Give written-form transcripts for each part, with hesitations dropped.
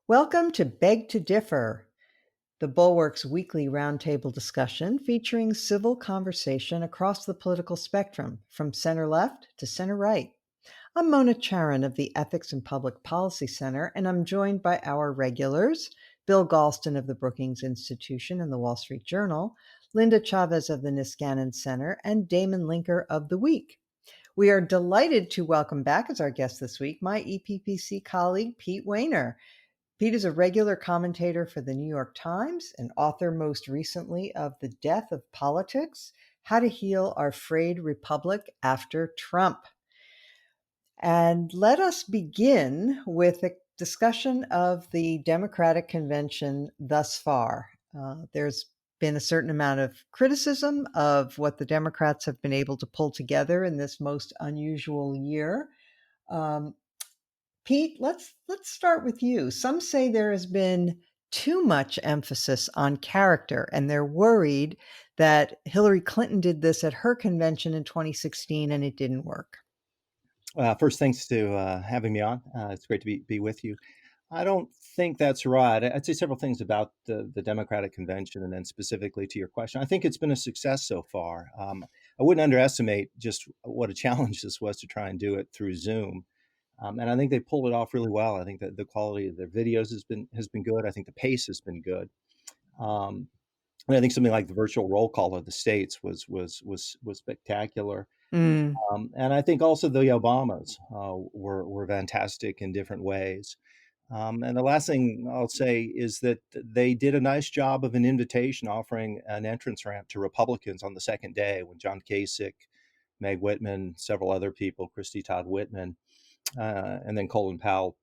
Welcome to Beg to Differ, the Bulwark's weekly roundtable discussion featuring civil conversation across the political spectrum, from center left to center right. I'm Mona Charen of the Ethics and Public Policy Center, and I'm joined by our regulars, Bill Galston of the Brookings Institution and the Wall Street Journal, Linda Chavez of the Niskanen Center, and Damon Linker of The Week. We are delighted to welcome back as our guest this week my EPPC colleague, Pete Wehner. Pete is a regular commentator for the New York Times and author most recently of The Death of Politics: How to Heal Our Frayed Republic After Trump. And let us begin with a discussion of the Democratic convention thus far. There's been a certain amount of criticism of what the Democrats have been able to pull together in this most unusual year. Pete, let's start with you. Some say there has been too much emphasis on character, and they're worried that Hillary Clinton did this at her convention in 2016 and it didn't work. First, thanks to having me on. It's great to be with you. I don't think that's right. I'd say several things about the Democratic convention, and then specifically to your question. I think it's been a success so far. I wouldn't underestimate just what a challenge this was to try and do it through Zoom. And I think they pulled it off really well. I think that the quality of their videos has been good. I think the pace has been good. And I think something like the virtual roll call of the states was spectacular. Mm. And I think also the Obamas were fantastic in different ways. And the last thing I'll say is that they did a nice job of an invitation, offering an entrance ramp to Republicans on the second day when John Kasich, Meg Whitman, several other people, Christy Todd Whitman, and then Colin Powell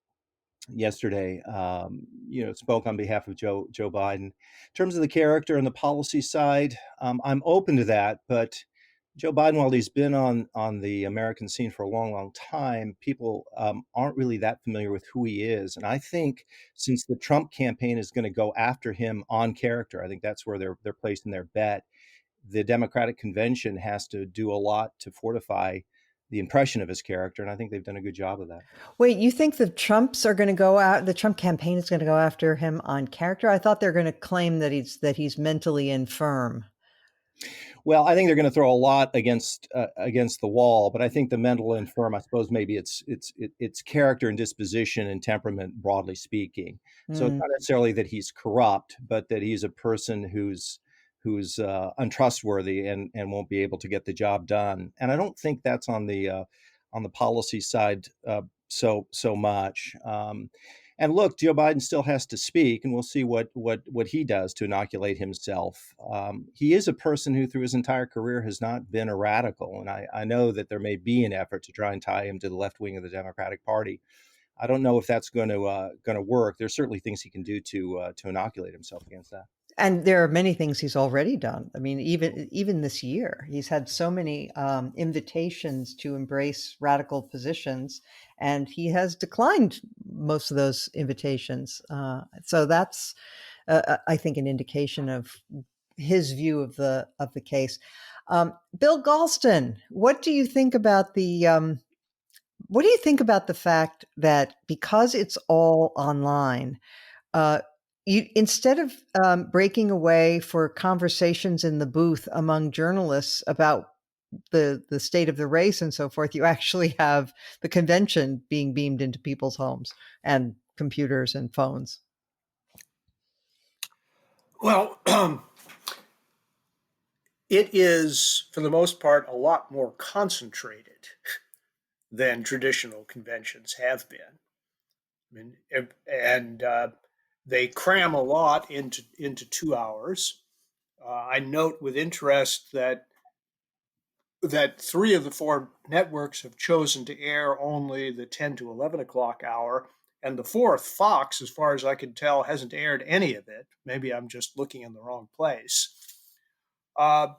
yesterday, spoke on behalf of Joe Biden. In terms of the character and the policy side, I'm open to that, but Joe Biden, while he's been on the American scene for a long time, people aren't really that familiar with who he is. And I think since the Trump campaign is going to go after him on character, I think that's where they're placing their bet. The Democratic convention has to do a lot to fortify the impression of his character, and I think they've done a good job of that. Wait, you think the Trumps are going to go out? The Trump campaign is going to go after him on character? I thought they're going to claim that he's mentally infirm. Well, I think they're going to throw a lot against the wall, but I think the mental infirm, I suppose, maybe it's character and disposition and temperament, broadly speaking. So it's not necessarily that he's corrupt, but that he's a person who's untrustworthy and won't be able to get the job done. And I don't think that's on the policy side so much. And look, Joe Biden still has to speak, and we'll see what he does to inoculate himself. He is a person who, through his entire career, has not been a radical, and I know that there may be an effort to try and tie him to the left wing of the Democratic Party. I don't know if that's going to work. There's certainly things he can do to inoculate himself against that. And there are many things he's already done. I mean, even this year, he's had so many invitations to embrace radical positions, and he has declined most of those invitations. So that's, I think, an indication of his view of the case. Bill Galston, what do you think about the fact that because it's all online, instead of breaking away for conversations in the booth among journalists about the state of the race and so forth, you actually have the convention being beamed into people's homes and computers and phones? Well, it is, for the most part, a lot more concentrated than traditional conventions have been. I mean, and they cram a lot into 2 hours. I note with interest that 3 of the 4 networks have chosen to air only the 10 to 11 o'clock hour, and the 4th, Fox, as far as I can tell, hasn't aired any of it. Maybe I'm just looking in the wrong place. I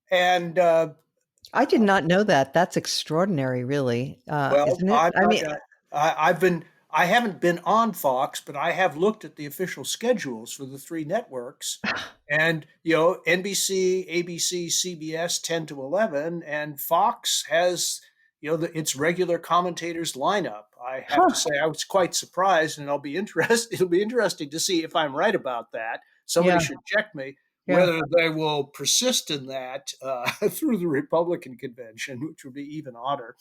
did not know that. That's extraordinary, really, isn't it? I haven't been on Fox, but I have looked at the official schedules for the 3 networks, and NBC, ABC, CBS 10 to 11, and Fox has its regular commentators lineup. I have to Huh. say I was quite surprised, and I'll be interested. It'll be interesting to see if I'm right about that. Somebody Yeah. should check me Yeah. whether they will persist in that through the Republican convention, which would be even odder.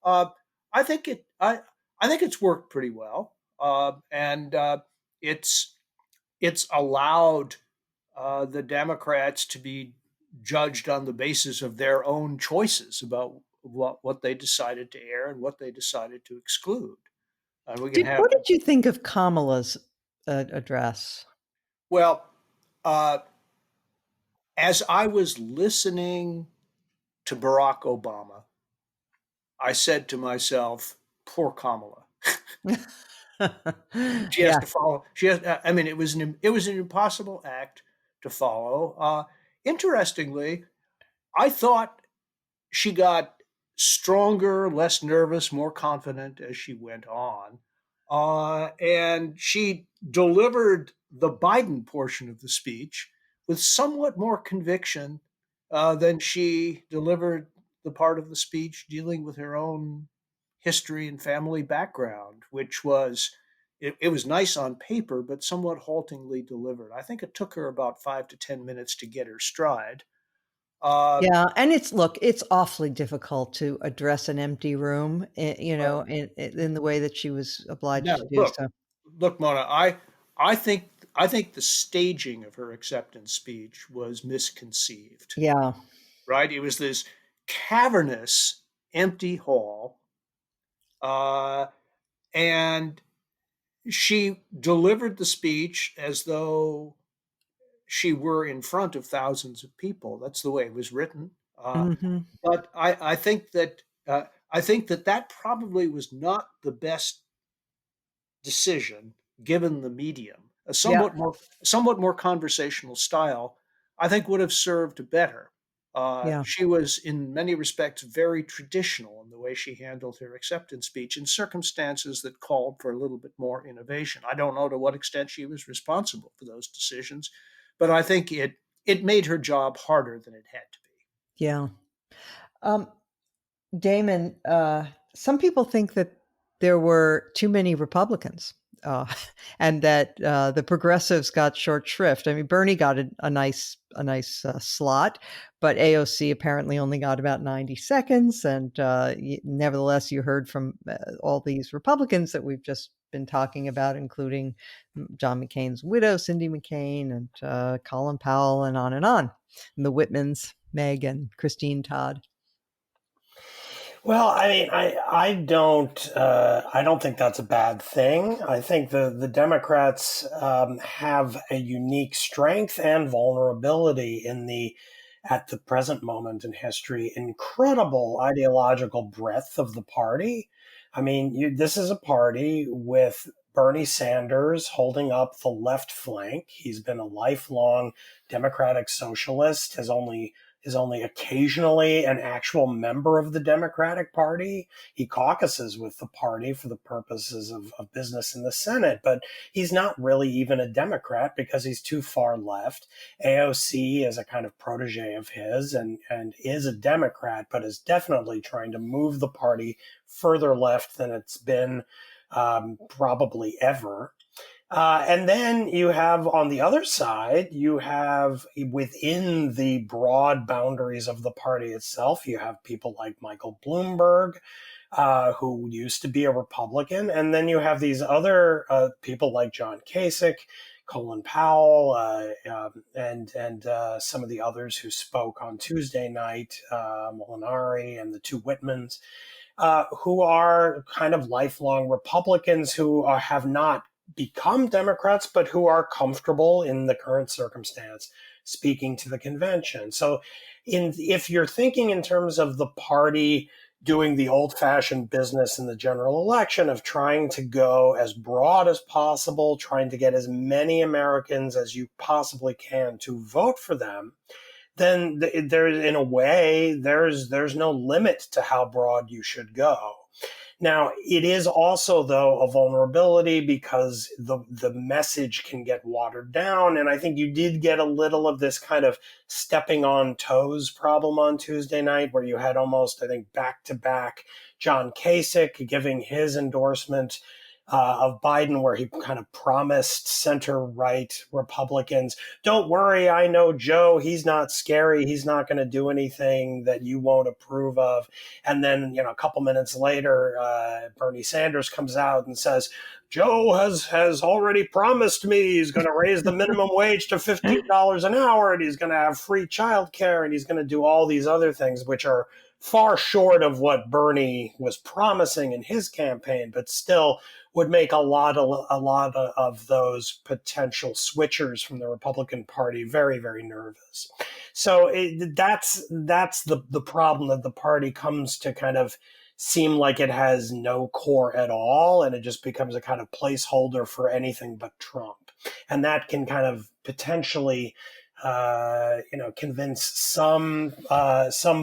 Uh, I think it. I think it's worked pretty well, and it's it's allowed the Democrats to be judged on the basis of their own choices about what they decided to air and what they decided to exclude. And we can Did have, what did you think of Kamala's address? well, uh, as I was listening to Barack Obama, I said to myself, poor Kamala. She has Yeah. to follow. She has. I mean, it was an impossible act to follow. Interestingly, I thought she got stronger, less nervous, more confident as she went on. And she delivered the Biden portion of the speech with somewhat more conviction than she delivered the part of the speech dealing with her own history and family background, which was. It was nice on paper, but somewhat haltingly delivered. I think it took her about 5 to 10 minutes to get her stride. Uh, Yeah, and it's awfully difficult to address an empty room, well, in the way that she was no, obliged to do look, so. look, Mona. I think I think the staging of her acceptance speech was misconceived. Yeah. Right? It was this cavernous, empty hall, uh, and she delivered the speech as though she were in front of thousands of people. That's the way it was written. Mhm. But I think that that probably was not the best decision given the medium. A Yeah. somewhat more conversational style, I think, would have served better. Yeah. She was, in many respects, very traditional in the way she handled her acceptance speech in circumstances that called for a little bit more innovation. I don't know to what extent she was responsible for those decisions, but I think it made her job harder than it had to be. Yeah. Um, Damon, some people think that there were too many Republicans, uh, and that the progressives got short shrift. I mean, Bernie got a nice slot, but AOC apparently only got about 90 seconds. And nevertheless, you heard from all these Republicans that we've just been talking about, including John McCain's widow, Cindy McCain, and Colin Powell, and on, and the Whitmans, Meg and Christine Todd. Well, I mean, I don't think that's a bad thing. I think the Democrats have a unique strength and vulnerability in the at the present moment in history, incredible ideological breadth of the party. I mean, this is a party with Bernie Sanders holding up the left flank. He's been a lifelong democratic socialist, is only occasionally an actual member of the Democratic Party. He caucuses with the party for the purposes of business in the Senate, but he's not really even a Democrat because he's too far left. AOC is a kind of protege of his and is a Democrat, but is definitely trying to move the party further left than it's been probably ever. And then you have on the other side, you have within the broad boundaries of the party itself, you have people like Michael Bloomberg, who used to be a Republican. And then you have these other people like John Kasich, Colin Powell, and some of the others who spoke on Tuesday night, Molinari and the two Whitmans, who are kind of lifelong Republicans who have not become Democrats, but who are comfortable in the current circumstance speaking to the convention. So if you're thinking in terms of the party doing the old-fashioned business in the general election of trying to go as broad as possible, trying to get as many Americans as you possibly can to vote for them, then there's in a way there's no limit to how broad you should go. Now, it is also, though, a vulnerability because the message can get watered down. And I think you did get a little of this kind of stepping on toes problem on Tuesday night, where you had almost, I think, back to back John Kasich giving his endorsement of Biden, where he kind of promised center-right Republicans, don't worry, I know Joe, he's not scary, he's not going to do anything that you won't approve of. And then, a couple minutes later, Bernie Sanders comes out and says, Joe has already promised me he's going to raise the minimum wage to $15 an hour, and he's going to have free childcare, and he's going to do all these other things, which are far short of what Bernie was promising in his campaign, but still would make a lot of those potential switchers from the Republican Party very, very nervous. So that's the problem, that the party comes to kind of seem like it has no core at all, and it just becomes a kind of placeholder for anything but Trump. And that can kind of potentially convince some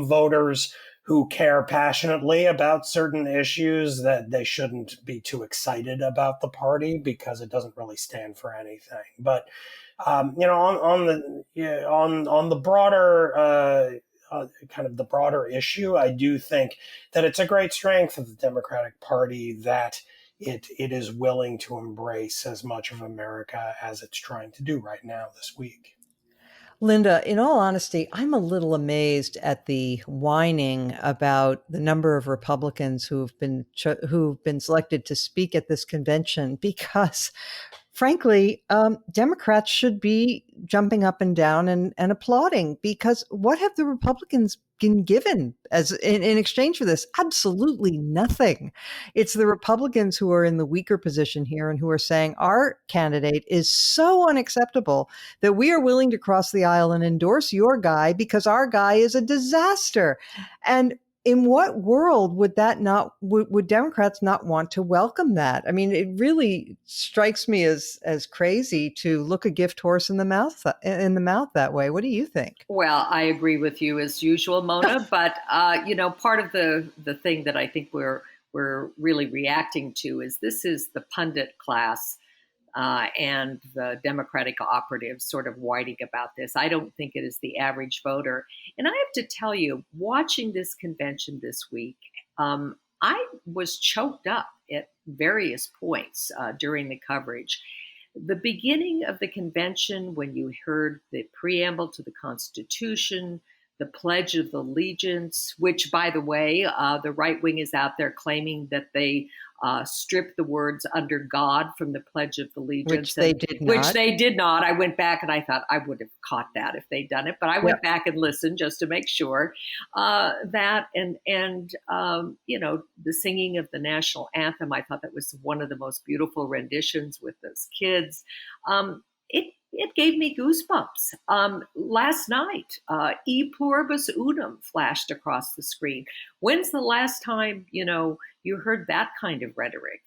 voters who care passionately about certain issues that they shouldn't be too excited about the party because it doesn't really stand for anything. But on the broader kind of the broader issue, I do think that it's a great strength of the Democratic Party that it is willing to embrace as much of America as it's trying to do right now this week. Linda, in all honesty, I'm a little amazed at the whining about the number of Republicans who've been selected to speak at this convention, because frankly, Democrats should be jumping up and down and applauding, because what have the Republicans been given as in exchange for this? Absolutely nothing. It's the Republicans who are in the weaker position here and who are saying our candidate is so unacceptable that we are willing to cross the aisle and endorse your guy because our guy is a disaster. And in what world would would Democrats not want to welcome that? I mean, it really strikes me as crazy to look a gift horse in the mouth that way. What do you think? Well, I agree with you as usual, Mona. But part of the thing that I think we're really reacting to is this is the pundit class and the Democratic operatives sort of whining about this. I don't think it is the average voter. And I have to tell you, watching this convention this week, I was choked up at various points during the coverage. The beginning of the convention, when you heard the preamble to the Constitution, the Pledge of Allegiance, which, by the way, the right wing is out there claiming that they stripped the words "under God" from the Pledge of Allegiance, which they did not. I went back and I thought I would have caught that if they'd done it, but I went back and listened just to make sure that and the singing of the national anthem. I thought that was one of the most beautiful renditions with those kids. It gave me goosebumps. Last night, E pluribus unum flashed across the screen. When's the last time, you heard that kind of rhetoric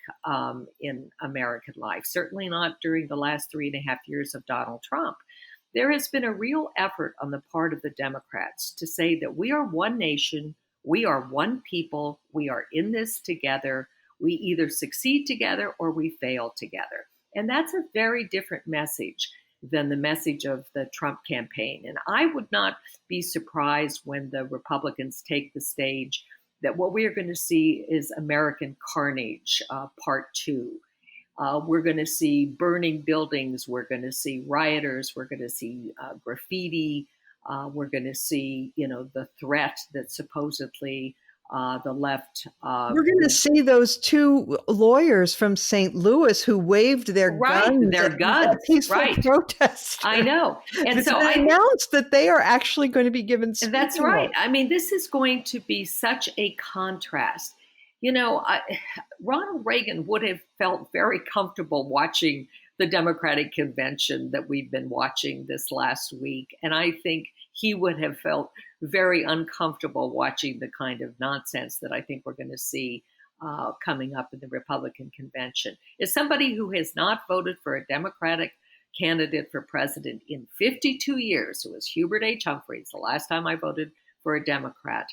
in American life? Certainly not during the last 3.5 years of Donald Trump. There has been a real effort on the part of the Democrats to say that we are one nation, we are one people, we are in this together, we either succeed together or we fail together. And that's a very different message than the message of the Trump campaign. And I would not be surprised when the Republicans take the stage that what we are going to see is American carnage, part 2. We're going to see burning buildings. We're going to see rioters. We're going to see graffiti. We're going to see, the threat that supposedly the left. We're going to see those 2 lawyers from St. Louis who waved their guns at peaceful protest. I know. And so I announced that they are actually going to be given speaking. That's right. I mean, this is going to be such a contrast. Ronald Reagan would have felt very comfortable watching the Democratic convention that we've been watching this last week. And I think he would have felt very uncomfortable watching the kind of nonsense that I think we're going to see coming up in the Republican convention. As somebody who has not voted for a Democratic candidate for president in 52 years, it was Hubert H. Humphreys, the last time I voted for a Democrat.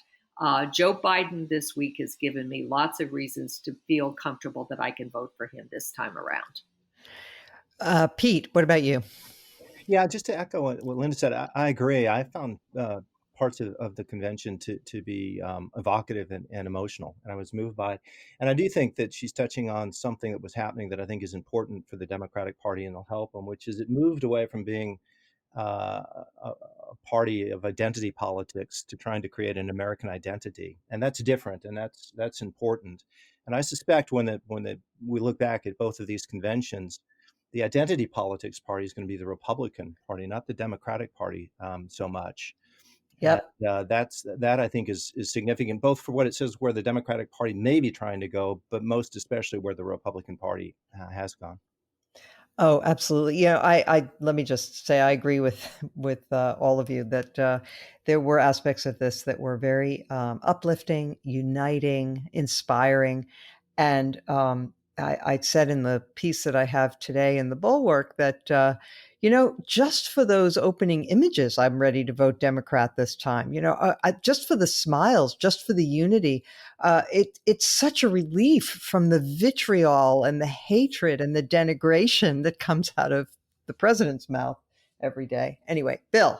Joe Biden this week has given me lots of reasons to feel comfortable that I can vote for him this time around. Pete, what about you? Yeah, just to echo what Linda said, I agree. I found parts of the convention to be evocative and emotional, and I was moved by it. And I do think that she's touching on something that was happening that I think is important for the Democratic Party and will help them, which is it moved away from being a party of identity politics to trying to create an American identity, and that's different, and that's important. And I suspect we look back at both of these conventions, the identity politics party is going to be the Republican Party, not the Democratic Party so much. And Yep. that I think is significant, both for what it says where the Democratic Party may be trying to go, but most especially where the Republican Party has gone. Oh, absolutely. Yeah, I let me just say I agree with all of you that there were aspects of this that were very uplifting, uniting, inspiring, and I said in the piece that I have today in the Bulwark that just for those opening images, I'm ready to vote Democrat this time. Just for the smiles, just for the unity, it's such a relief from the vitriol and the hatred and the denigration that comes out of the president's mouth every day. Anyway, Bill.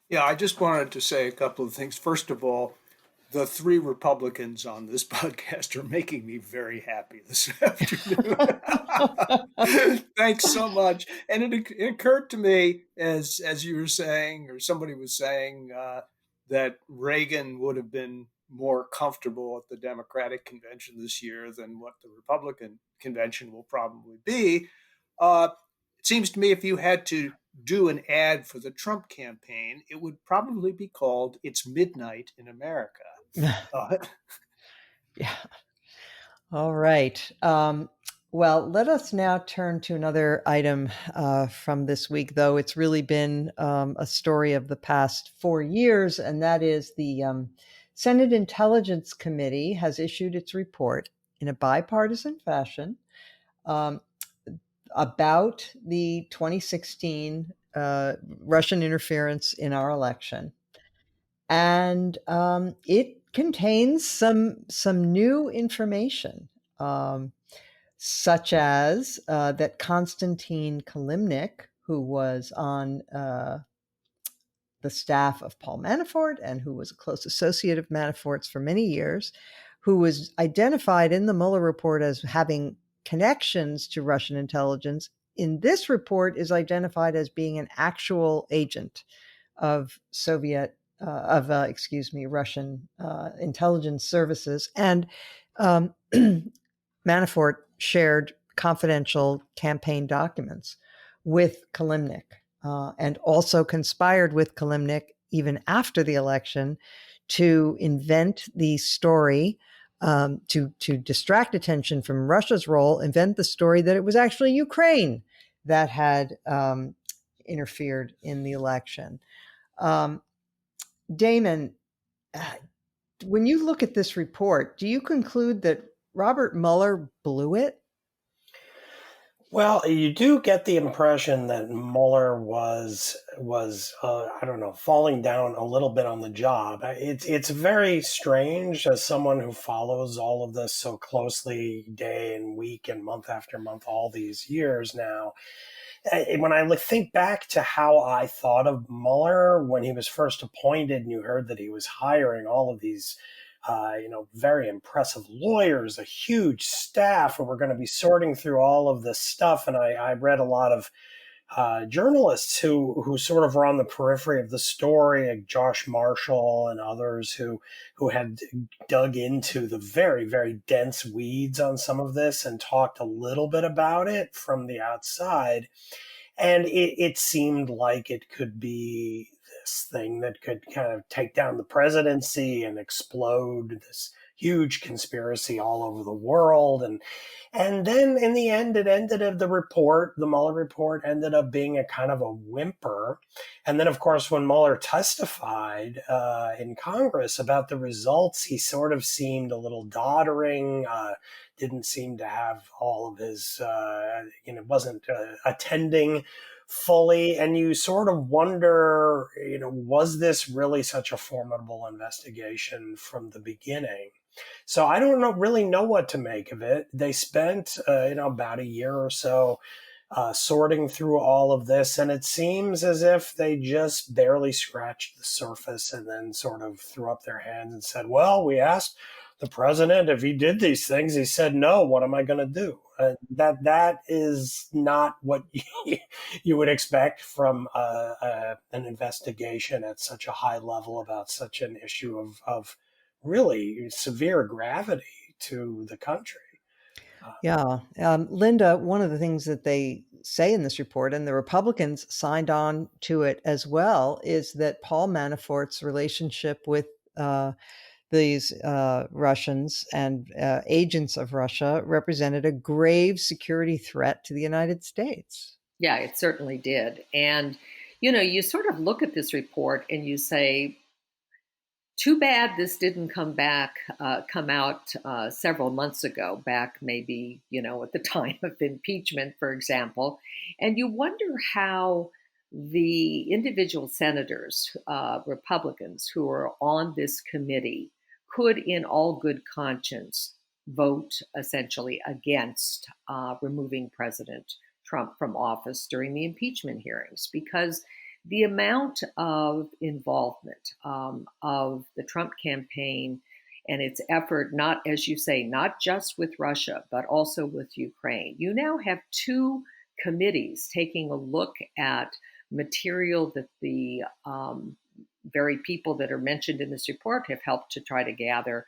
Yeah, I just wanted to say a couple of things. First of all, the three Republicans on this podcast are making me very happy this afternoon. Thanks so much. And it occurred to me as you were saying, or somebody was saying, that Reagan would have been more comfortable at the Democratic convention this year than what the Republican convention will probably be. It seems to me if you had to do an ad for the Trump campaign, it would probably be called "It's Midnight in America." Uh, Yeah. All right. Well, let us now turn to another item from this week, though it's really been a story of the past 4 years, and that is the Senate Intelligence Committee has issued its report in a bipartisan fashion um, about the 2016 Russian interference in our election. And it contains some new information, such as that Konstantin Kalimnik, who was on the staff of Paul Manafort and who was a close associate of Manafort's for many years, who was identified in the Mueller report as having connections to Russian intelligence, in this report is identified as being an actual agent of Russian intelligence services. And um, Manafort shared confidential campaign documents with Kalimnik and also conspired with Kalimnik even after the election to invent the story to distract attention from Russia's role, invent the story that it was actually Ukraine that had interfered in the election. Damon, when you look at this report, do you conclude that Robert Mueller blew it? Well, you do get the impression that Mueller was I don't know, falling down a little bit on the job. It's very strange as someone who follows all of this so closely, day and week and month after month, all these years now. When I think back to how I thought of Mueller when he was first appointed, and you heard that he was hiring all of these very impressive lawyers, a huge staff, and we're going to be sorting through all of this stuff. And I read a lot of journalists who sort of were on the periphery of the story, like Josh Marshall and others who had dug into the very, very dense weeds on some of this and talked a little bit about it from the outside. And it seemed like it could be this thing that could kind of take down the presidency and explode this huge conspiracy all over the world. And then in the end, the Mueller report ended up being a kind of a whimper. And then, of course, when Mueller testified in Congress about the results, he sort of seemed a little doddering, didn't seem to have all of his, wasn't attending fully, and you sort of wonder, was this really such a formidable investigation from the beginning? So I don't really know what to make of it. They spent, about a year or so sorting through all of this, and it seems as if they just barely scratched the surface and then sort of threw up their hands and said, "Well, we asked the president if he did these things. He said no. What am I going to do?" That is not what you would expect from an investigation at such a high level about such an issue of really severe gravity to the country. Yeah. Linda, one of the things that they say in this report, and the Republicans signed on to it as well, is that Paul Manafort's relationship with these Russians and agents of Russia represented a grave security threat to the United States. Yeah, it certainly did. And, you sort of look at this report and you say, too bad this didn't come out several months ago, back maybe, at the time of impeachment, for example. And you wonder how the individual senators, Republicans who are on this committee, could, in all good conscience, vote essentially against removing President Trump from office during the impeachment hearings, because the amount of involvement of the Trump campaign and its effort, not, as you say, not just with Russia, but also with Ukraine. You now have two committees taking a look at material that the very people that are mentioned in this report have helped to try to gather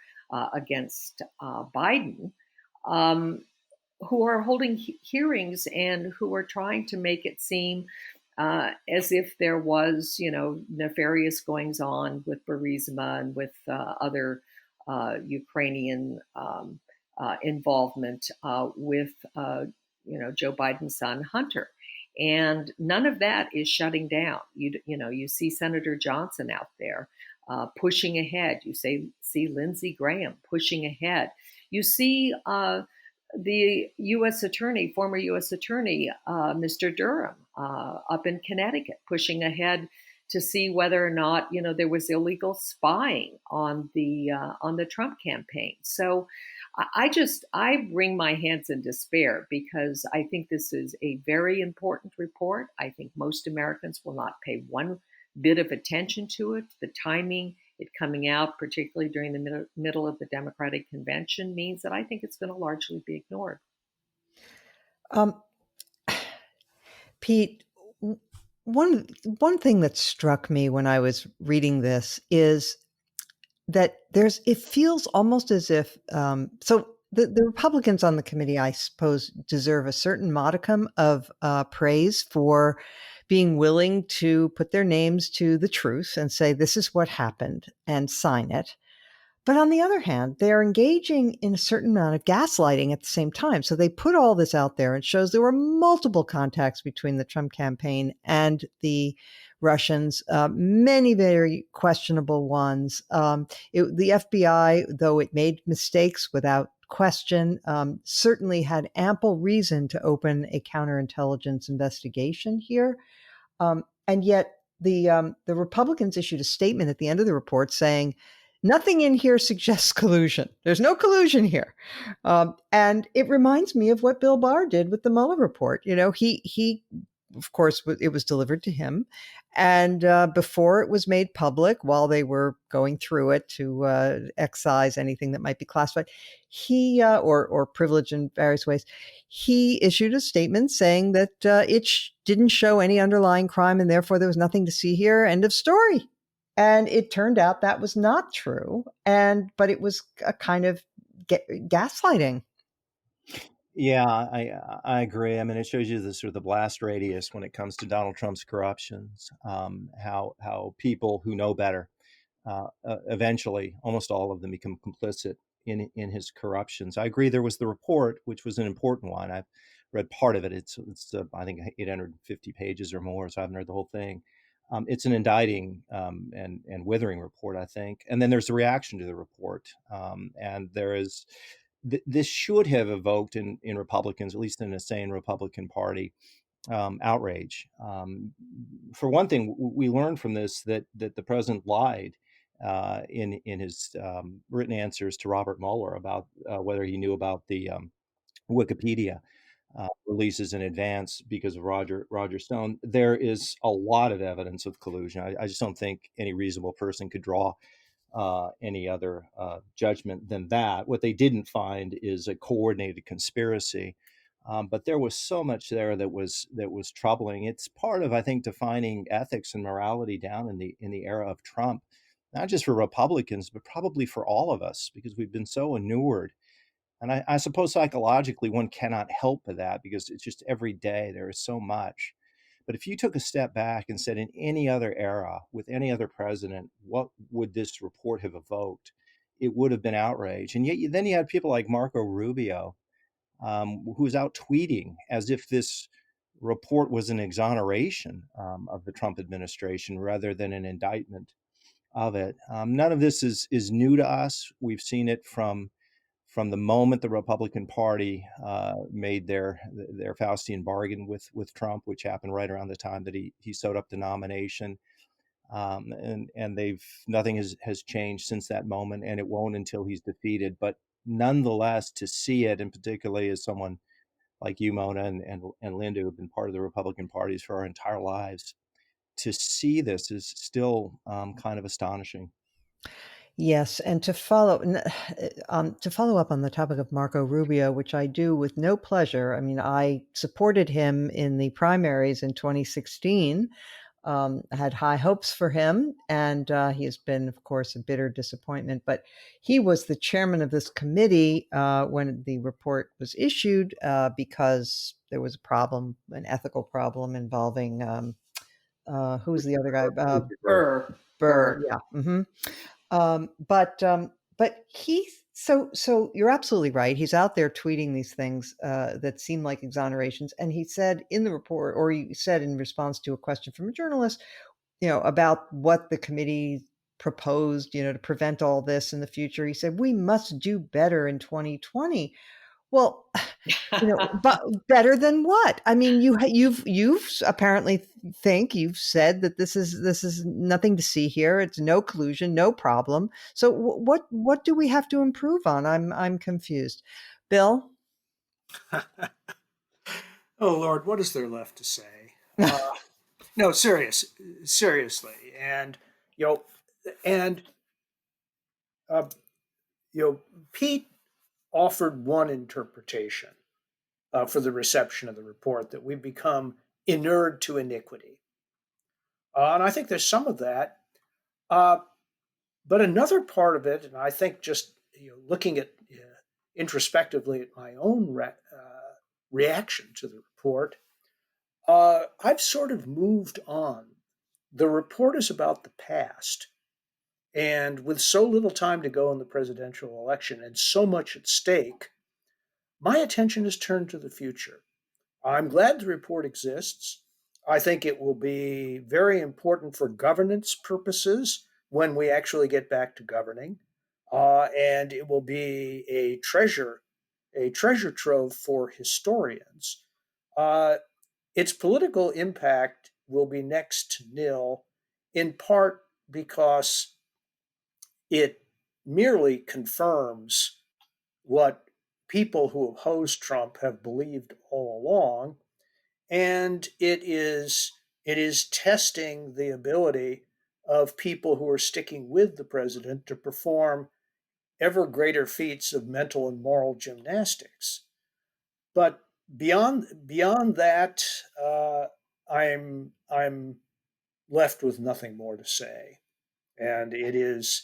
against Biden. Who are holding hearings and who are trying to make it seem as if there was, nefarious goings on with Burisma and with other Ukrainian involvement with, Joe Biden's son Hunter, and none of that is shutting down. You see Senator Johnson out there pushing ahead. You see Lindsey Graham pushing ahead. You see the U.S. attorney, former U.S. attorney, Mr. Durham, up in Connecticut, pushing ahead to see whether or not there was illegal spying on the Trump campaign. So I wring my hands in despair, because I think this is a very important report. I think most Americans will not pay one bit of attention to it. The timing, it coming out, particularly during the middle of the Democratic convention, means that I think it's going to largely be ignored. Um, Pete, one thing that struck me when I was reading this is that it feels almost as if so the Republicans on the committee, I suppose, deserve a certain modicum of praise for being willing to put their names to the truth and say this is what happened and sign it. But on the other hand, they're engaging in a certain amount of gaslighting at the same time. So they put all this out there and shows there were multiple contacts between the Trump campaign and the Russians, many very questionable ones. The FBI, though it made mistakes without question, certainly had ample reason to open a counterintelligence investigation here. And yet the Republicans issued a statement at the end of the report saying, nothing in here suggests collusion. There's no collusion here. And it reminds me of what Bill Barr did with the Mueller report. He of course, it was delivered to him. And before it was made public, while they were going through it to excise anything that might be classified, he or privileged in various ways, he issued a statement saying that it didn't show any underlying crime and therefore there was nothing to see here. End of story. And it turned out that was not true. But it was a kind of gaslighting. Yeah, I agree. I mean, it shows you the sort of the blast radius when it comes to Donald Trump's corruptions. How people who know better eventually, almost all of them, become complicit in his corruptions. I agree. There was the report, which was an important one. I've read part of it. It's I think 850 pages or more, so I haven't read the whole thing. It's an indicting and withering report, I think. And then there's the reaction to the report, and there is. This should have evoked in Republicans, at least in a sane Republican Party, outrage. For one thing, we learned from this that the president lied in his written answers to Robert Mueller about whether he knew about the Wikipedia releases in advance because of Roger Stone. There is a lot of evidence of collusion. I just don't think any reasonable person could draw any other judgment than that. What they didn't find is a coordinated conspiracy, but there was so much there that was troubling. It's part of, I think, defining ethics and morality down in the era of Trump, not just for Republicans, but probably for all of us, because we've been so inured. And I suppose psychologically one cannot help but that, because it's just every day there is so much. But if you took a step back and said, in any other era, with any other president, what would this report have evoked? It would have been outrage. And yet then you had people like Marco Rubio, who was out tweeting as if this report was an exoneration of the Trump administration rather than an indictment of it. None of this is new to us. We've seen it from the moment the Republican Party made their Faustian bargain with Trump, which happened right around the time that he sewed up the nomination, and they've nothing has changed since that moment, and it won't until he's defeated. But nonetheless, to see it, and particularly as someone like you, Mona, and Linda, who've been part of the Republican parties for our entire lives, to see this is still kind of astonishing. Yes, and to follow up on the topic of Marco Rubio, which I do with no pleasure. I mean, I supported him in the primaries in 2016. I had high hopes for him, and he has been, of course, a bitter disappointment. But he was the chairman of this committee when the report was issued because there was a problem, an ethical problem involving who's the other guy? Burr. Yeah. But so you're absolutely right. He's out there tweeting these things that seem like exonerations, and he said in the report, or he said in response to a question from a journalist, about what the committee proposed, to prevent all this in the future. He said we must do better in 2020. Well, but better than what? I mean, you've apparently think you've said that this is nothing to see here. It's no collusion, no problem. So what do we have to improve on? I'm confused. Bill? Oh Lord, what is there left to say? No, seriously, and you know, and uh, Pete offered one interpretation for the reception of the report, that we've become inured to iniquity. And I think there's some of that. Uh, but another part of it, and I think just looking at introspectively at my own reaction to the report, I've sort of moved on. The report is about the past. And with so little time to go in the presidential election and so much at stake, my attention is turned to the future. I'm glad the report exists. I think it will be very important for governance purposes when we actually get back to governing. And it will be a treasure trove for historians. Uh, its political impact will be next to nil, in part because it merely confirms what people who oppose Trump have believed all along, and it is testing the ability of people who are sticking with the president to perform ever greater feats of mental and moral gymnastics. But beyond that, I'm left with nothing more to say, and it is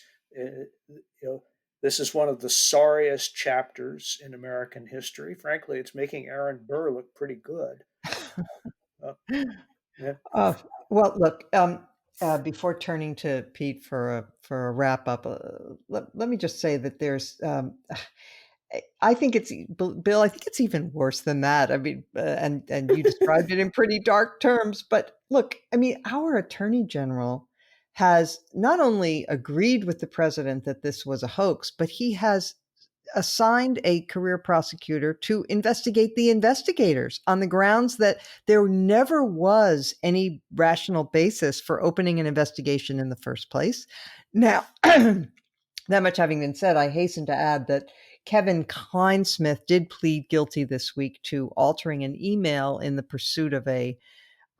this is one of the sorriest chapters in American history. Frankly, it's making Aaron Burr look pretty good. Uh, yeah. Well, look. Before turning to Pete for a wrap up, let me just say that there's. I think it's Bill. I think it's even worse than that. I mean, and you described it in pretty dark terms. But look, I mean, our attorney general has not only agreed with the president that this was a hoax, but he has assigned a career prosecutor to investigate the investigators on the grounds that there never was any rational basis for opening an investigation in the first place. Now, that much having been said, I hasten to add that Kevin Kleinsmith did plead guilty this week to altering an email in the pursuit of a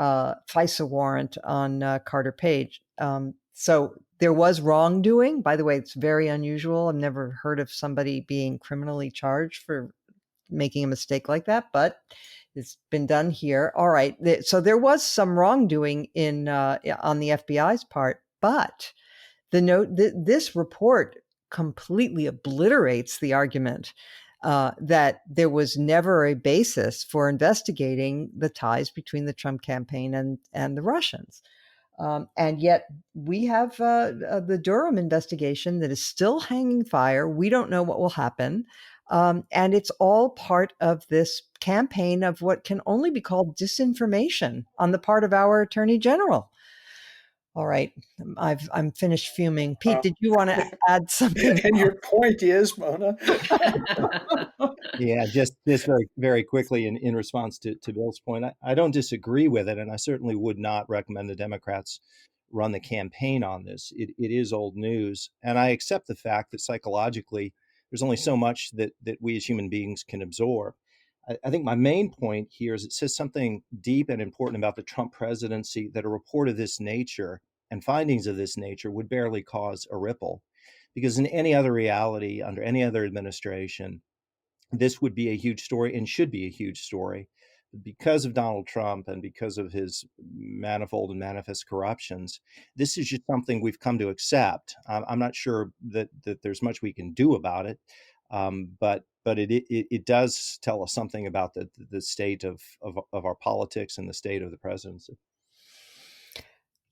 FISA warrant on Carter Page. So there was wrongdoing. By the way, it's very unusual. I've never heard of somebody being criminally charged for making a mistake like that, but it's been done here. All right. So there was some wrongdoing on the FBI's part, but this report completely obliterates the argument that there was never a basis for investigating the ties between the Trump campaign and the Russians. And yet we have the Durham investigation that is still hanging fire. We don't know what will happen. And it's all part of this campaign of what can only be called disinformation on the part of our Attorney General. All right, I'm finished fuming. Pete, did you want to add something? And your point is, Mona? Yeah, just very, very quickly in response to Bill's point, I don't disagree with it, and I certainly would not recommend the Democrats run the campaign on this. It is old news, and I accept the fact that psychologically there's only so much that we as human beings can absorb. I think my main point here is it says something deep and important about the Trump presidency that a report of this nature and findings of this nature would barely cause a ripple. Because in any other reality, under any other administration, this would be a huge story and should be a huge story. Because of Donald Trump and because of his manifold and manifest corruptions, this is just something we've come to accept. I'm not sure that there's much we can do about it, but it does tell us something about the state of our politics and the state of the presidency.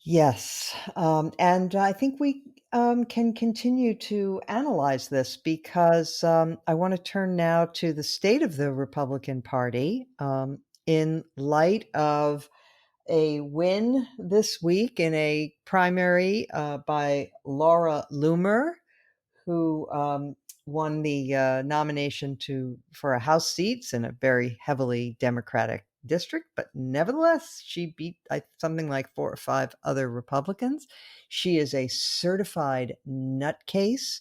Yes. And I think we can continue to analyze this because I want to turn now to the state of the Republican Party in light of a win this week in a primary by Laura Loomer, who won the nomination for a House seats in a very heavily Democratic district, but nevertheless, she beat something like 4 or 5 other Republicans. She is a certified nutcase.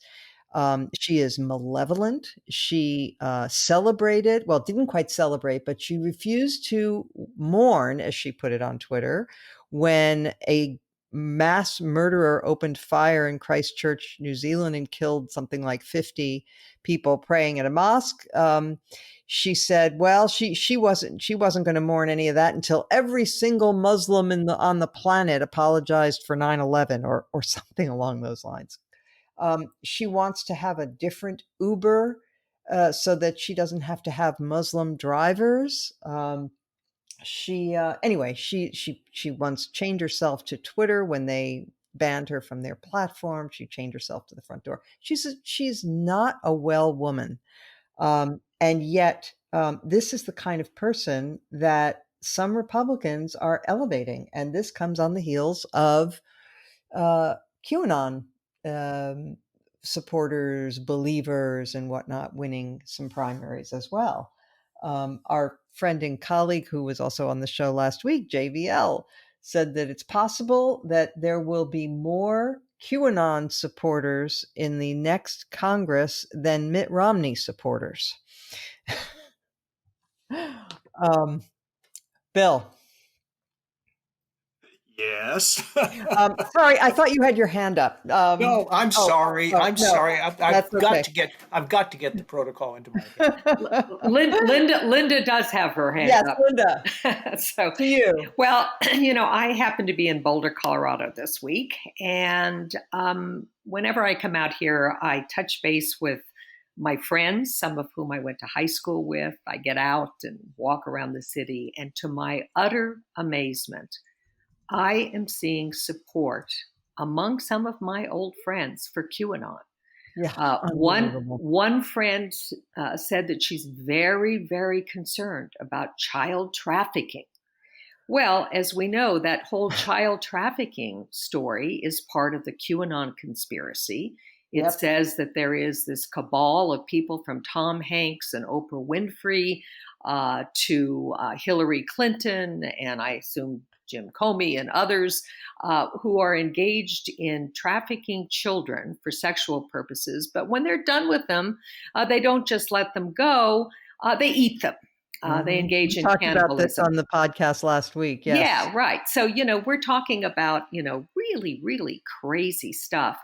She is malevolent. She celebrated, well, didn't quite celebrate, but she refused to mourn, as she put it on Twitter, when a mass murderer opened fire in Christchurch, New Zealand, and killed something like 50 people praying at a mosque. She said, well, she wasn't going to mourn any of that until every single Muslim on the planet apologized for 9/11 or something along those lines. She wants to have a different Uber so that she doesn't have to have Muslim drivers. She once chained herself to Twitter when they banned her from their platform. She chained herself to the front door. She's not a well woman. And yet this is the kind of person that some Republicans are elevating. And this comes on the heels of QAnon supporters, believers, and whatnot winning some primaries as well. Our friend and colleague who was also on the show last week, JVL, said that it's possible that there will be more QAnon supporters in the next Congress than Mitt Romney supporters. Bill. Yes. Sorry, I thought you had your hand up. No, I'm sorry. I'm no, sorry. I've got okay. to get the protocol into my head. Linda does have her hand up. Yes, Linda. So to you. Well, I happen to be in Boulder, Colorado this week, and whenever I come out here, I touch base with my friends, some of whom I went to high school with. I get out and walk around the city, and to my utter amazement, I am seeing support among some of my old friends for QAnon. Yeah, one friend said that she's very, very concerned about child trafficking. Well, as we know, that whole child trafficking story is part of the QAnon conspiracy. It says that there is this cabal of people from Tom Hanks and Oprah Winfrey to Hillary Clinton, and I assume Jim Comey and others, who are engaged in trafficking children for sexual purposes. But when they're done with them, they don't just let them go, they eat them. They engage in talked cannibalism. about this on the podcast last week. Yes. Yeah, right. So, we're talking about, really, really crazy stuff.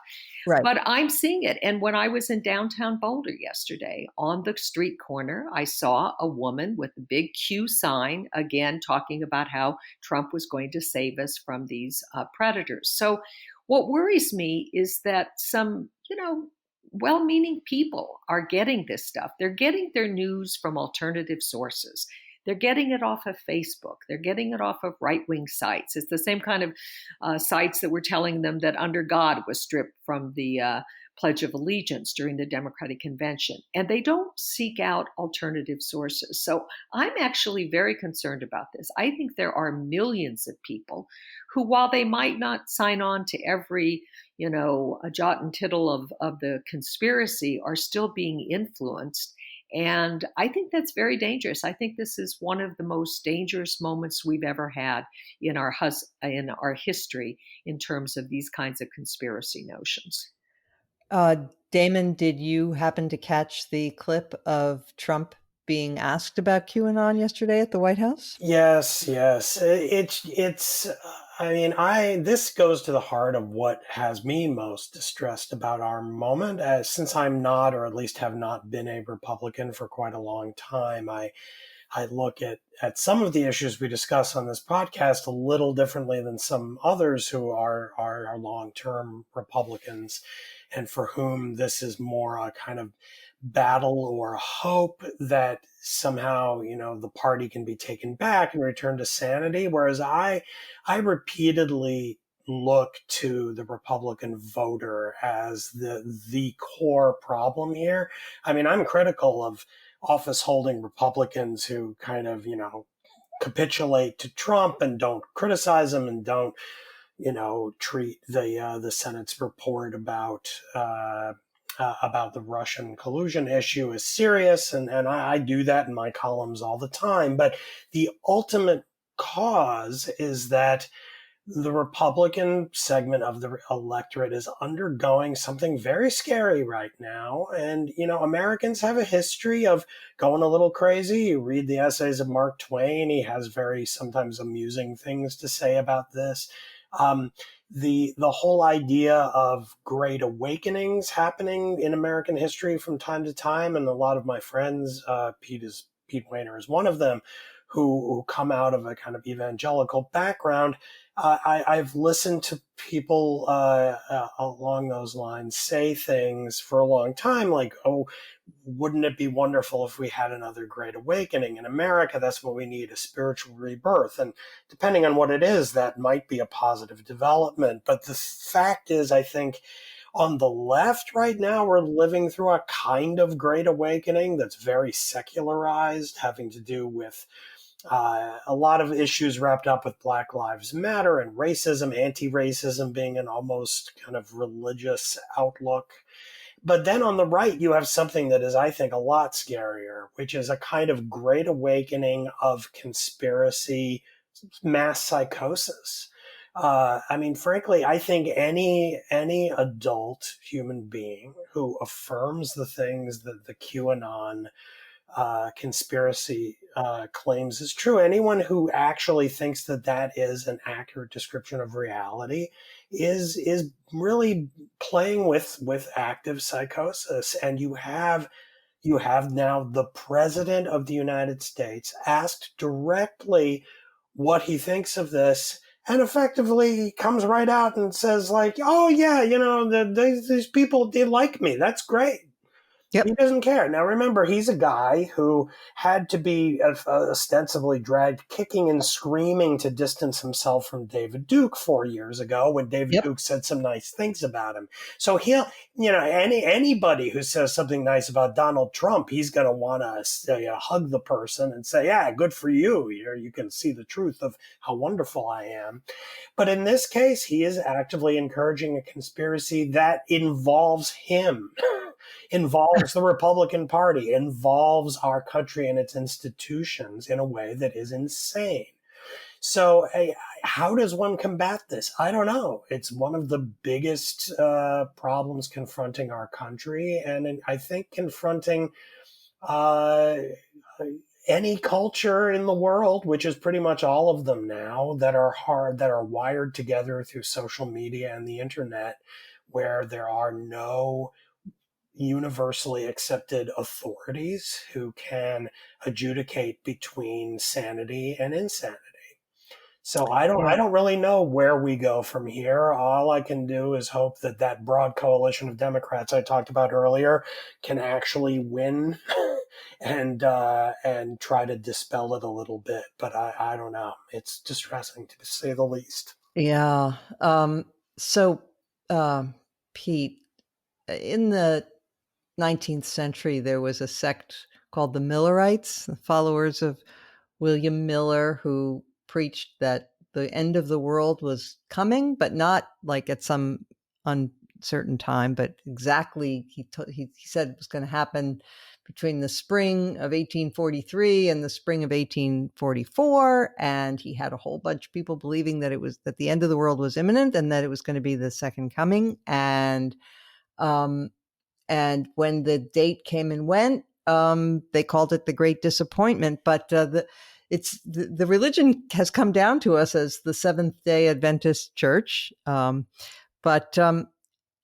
Right. But I'm seeing it. And when I was in downtown Boulder yesterday, on the street corner, I saw a woman with a big Q sign, again, talking about how Trump was going to save us from these predators. So what worries me is that some, well-meaning people are getting this stuff. They're getting their news from alternative sources. They're getting it off of Facebook. They're getting it off of right-wing sites. It's the same kind of sites that were telling them that Under God was stripped from the Pledge of Allegiance during the Democratic Convention. And they don't seek out alternative sources. So I'm actually very concerned about this. I think there are millions of people who, while they might not sign on to every, a jot and tittle of the conspiracy, are still being influenced. And I think that's very dangerous. I think this is one of the most dangerous moments we've ever had in our history in terms of these kinds of conspiracy notions. Damon, did you happen to catch the clip of Trump being asked about QAnon yesterday at the White House? Yes. It's. This goes to the heart of what has me most distressed about our moment. Since I'm not, or at least have not been a Republican for quite a long time, I look at some of the issues we discuss on this podcast a little differently than some others who are long-term Republicans, and for whom this is more a kind of battle or hope that somehow, the party can be taken back and return to sanity. Whereas I repeatedly look to the Republican voter as the core problem here. I'm critical of office holding Republicans who kind of, capitulate to Trump and don't criticize him and don't, treat the Senate's report about the Russian collusion issue as serious. And I do that in my columns all the time. But the ultimate cause is that the Republican segment of the electorate is undergoing something very scary right now. And, Americans have a history of going a little crazy. You read the essays of Mark Twain. He has very sometimes amusing things to say about this. The whole idea of great awakenings happening in American history from time to time. And a lot of my friends, Pete Wehner is one of them, who come out of a kind of evangelical background. I've listened to people along those lines say things for a long time like, oh, wouldn't it be wonderful if we had another great awakening in America? That's what we need, a spiritual rebirth. And depending on what it is, that might be a positive development. But the fact is, I think, on the left right now, we're living through a kind of great awakening that's very secularized, having to do with a lot of issues wrapped up with Black Lives Matter and racism, anti-racism being an almost kind of religious outlook. But then on the right, you have something that is, I think, a lot scarier, which is a kind of great awakening of conspiracy, mass psychosis. Frankly, I think any adult human being who affirms the things that the QAnon conspiracy claims is true, anyone who actually thinks that is an accurate description of reality is really playing with active psychosis. And you have now the president of the United States asked directly what he thinks of this, and effectively comes right out and says like, oh yeah, these people, they like me, that's great. Yep. He doesn't care. Now, remember, he's a guy who had to be ostensibly dragged kicking and screaming to distance himself from David Duke 4 years ago when David Yep. Duke said some nice things about him. So he'll, anybody who says something nice about Donald Trump, he's going to want to hug the person and say, yeah, good for you. You can see the truth of how wonderful I am. But in this case, he is actively encouraging a conspiracy that involves him. Involves the Republican Party, involves our country and its institutions in a way that is insane. So, how does one combat this? I don't know. It's one of the biggest problems confronting our country, and I think confronting uh, any culture in the world, which is pretty much all of them now, that are wired together through social media and the internet, where there are no universally accepted authorities who can adjudicate between sanity and insanity. So I Yeah. don't really know where we go from here. All I can do is hope that that broad coalition of Democrats I talked about earlier can actually win and try to dispel it a little bit. But I don't know. It's distressing to say the least. Yeah. So, um, Pete, in the 19th century, there was a sect called the Millerites, the followers of William Miller, who preached that the end of the world was coming, but not like at some uncertain time, but exactly he said it was going to happen between the spring of 1843 and the spring of 1844, and he had a whole bunch of people believing that the end of the world was imminent and that it was going to be the second coming. Um, and when the date came and went, they called it the Great Disappointment. But the religion has come down to us as the Seventh Day Adventist Church. But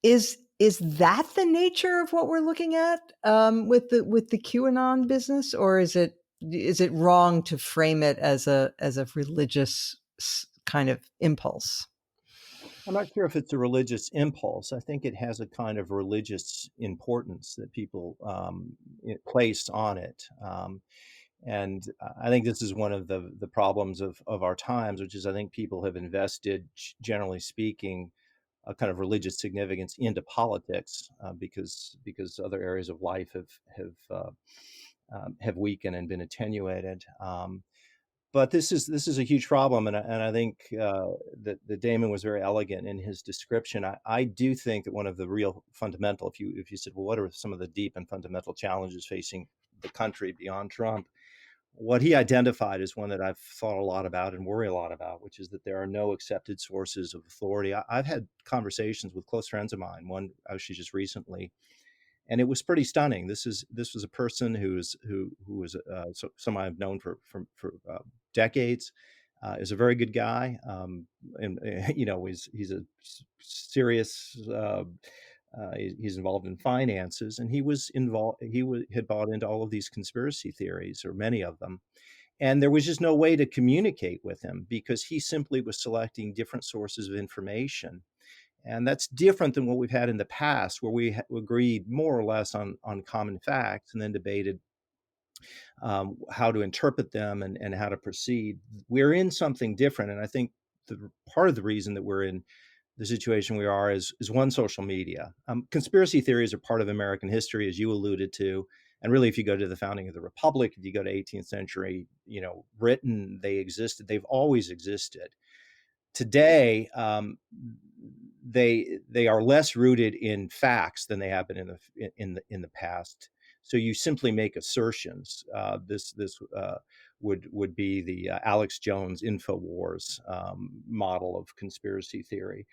is that the nature of what we're looking at with the QAnon business, or is it wrong to frame it as a religious kind of impulse? I'm not sure if it's a religious impulse. I think it has a kind of religious importance that people place on it. And I think this is one of the problems of our times, which is I think people have invested, generally speaking, a kind of religious significance into politics because other areas of life have weakened and been attenuated. But this is a huge problem, and I think that Damon was very elegant in his description. I do think that one of the real fundamental, if you said, well, what are some of the deep and fundamental challenges facing the country beyond Trump? What he identified is one that I've thought a lot about and worry a lot about, which is that there are no accepted sources of authority. I've had conversations with close friends of mine, one actually just recently, and it was pretty stunning. This was a person who was someone I've known for decades. Is a very good guy, and he's a serious. He's involved in finances, and he was involved. Had bought into all of these conspiracy theories, or many of them, and there was just no way to communicate with him because he simply was selecting different sources of information. And that's different than what we've had in the past, where we agreed more or less on common facts and then debated how to interpret them and how to proceed. We're in something different. And I think part of the reason that we're in the situation we are is one, social media. Conspiracy theories are part of American history, as you alluded to. And really, if you go to the founding of the Republic, if you go to 18th century, Britain, they existed. They've always existed. Today, they are less rooted in facts than they have been in the past. So you simply make assertions. This would be the Alex Jones Infowars model of conspiracy theory.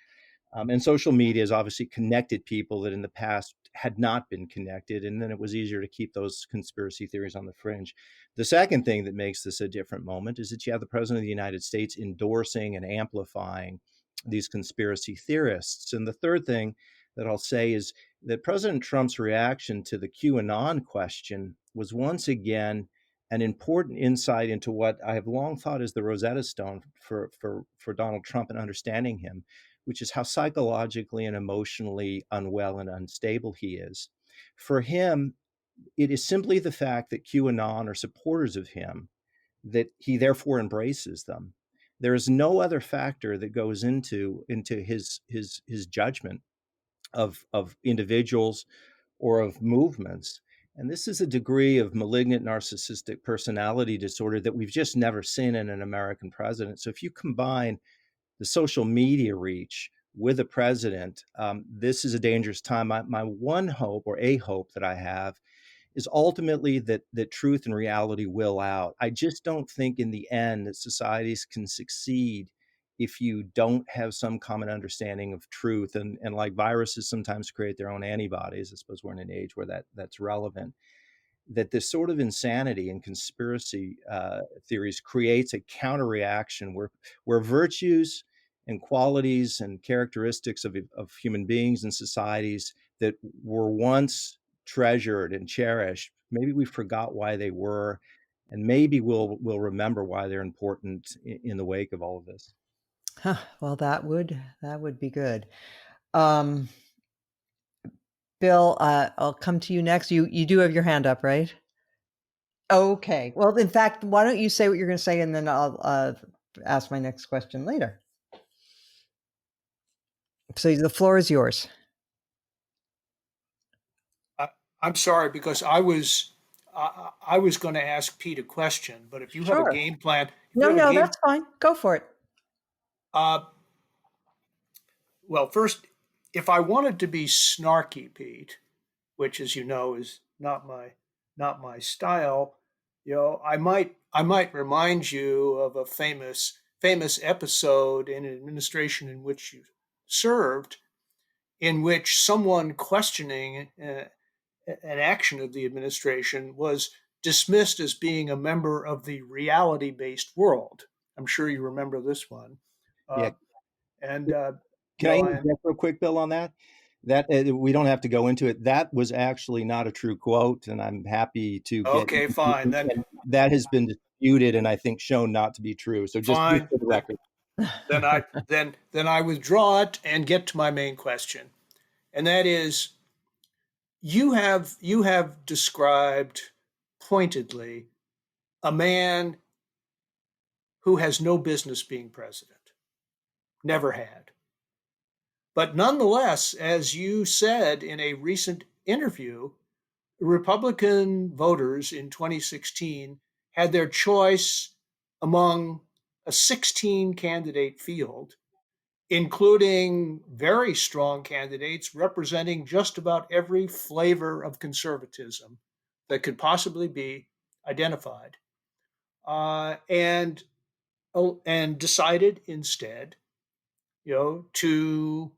And social media has obviously connected people that in the past had not been connected, and then it was easier to keep those conspiracy theories on the fringe. The second thing that makes this a different moment is that you have the President of the United States endorsing and amplifying these conspiracy theorists. And the third thing that I'll say is that President Trump's reaction to the QAnon question was once again an important insight into what I have long thought is the Rosetta Stone for Donald Trump and understanding him, which is how psychologically and emotionally unwell and unstable he is. For him, it is simply the fact that QAnon are supporters of him, that he therefore embraces them. There is no other factor that goes into his judgment of individuals or of movements. And this is a degree of malignant narcissistic personality disorder that we've just never seen in an American president. So if you combine the social media reach with a president, this is a dangerous time. My one hope, or a hope that I have, is ultimately that truth and reality will out. I just don't think in the end that societies can succeed if you don't have some common understanding of truth. And like viruses sometimes create their own antibodies, I suppose we're in an age where that's relevant, that this sort of insanity and conspiracy theories creates a counter reaction where virtues and qualities and characteristics of human beings and societies that were once treasured and cherished, maybe we forgot why they were, and maybe we'll remember why they're important in the wake of all of this. Huh, well, that would be good. Um, Bill, I'll come to you next. You do have your hand up, right? Okay. Well, in fact, why don't you say what you're going to say, and then I'll ask my next question later. So the floor is yours. I'm sorry because I was going to ask Pete a question, but if you have a Sure. game plan, if you No, have a no, game, that's fine. Go for it. uh, well, first, if I wanted to be snarky, Pete, which, as you know, is not my style, I might remind you of a famous episode in an administration in which you served, in which someone questioning an action of the administration was dismissed as being a member of the reality based world. I'm sure you remember this one. Yeah. Uh, and, Can I interject real quick, Bill, on that? That we don't have to go into it. That was actually not a true quote, and I'm happy to get. okay, fine. And that has been disputed, and I think shown not to be true. So just Fine. for the record. Then I withdraw it and get to my main question. And that is, you have described pointedly a man who has no business being president. Never had. But nonetheless, as you said in a recent interview, Republican voters in 2016 had their choice among a 16 candidate field, including very strong candidates representing just about every flavor of conservatism that could possibly be identified, uh, and and decided instead, you know, to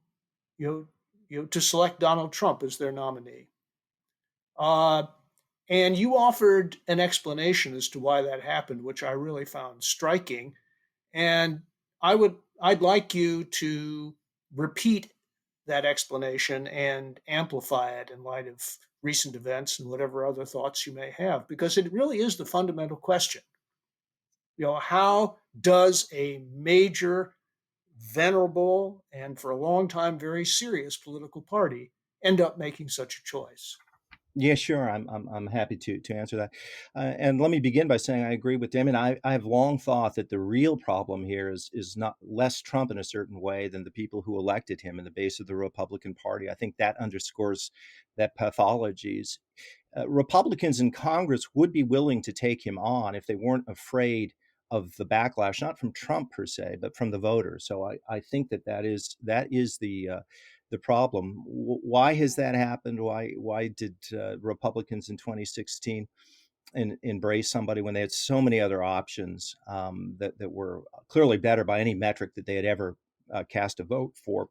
you know, to select Donald Trump as their nominee. Uh, and you offered an explanation as to why that happened, which I really found striking. And I'd like you to repeat that explanation and amplify it in light of recent events and whatever other thoughts you may have, because it really is the fundamental question. How does a major, venerable, and for a long time very serious political party end up making such a choice? Yeah, sure. I'm happy to answer that. And let me begin by saying I agree with Damon. I have long thought that the real problem here is not less Trump in a certain way than the people who elected him in the base of the Republican Party. I think that underscores that pathologies. Republicans in Congress would be willing to take him on if they weren't afraid of the backlash, not from Trump per se, but from the voters. So I think that is the problem. Why has that happened? Why did Republicans in 2016 embrace somebody when they had so many other options that were clearly better by any metric that they had ever cast a vote for?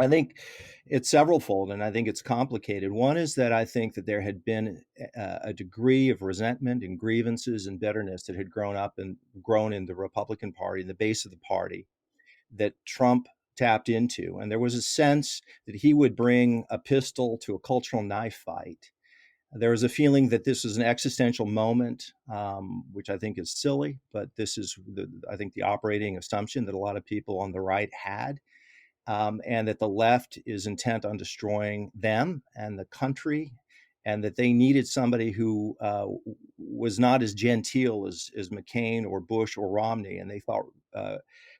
I think it's severalfold, and I think it's complicated. One is that I think that there had been a degree of resentment and grievances and bitterness that had grown in the Republican Party, in the base of the party, that Trump tapped into. And there was a sense that he would bring a pistol to a cultural knife fight. There was a feeling that this was an existential moment, which I think is silly, but this is, I think, the operating assumption that a lot of people on the right had, and that the left is intent on destroying them and the country and that they needed somebody who was not as genteel as McCain or Bush or Romney, and they thought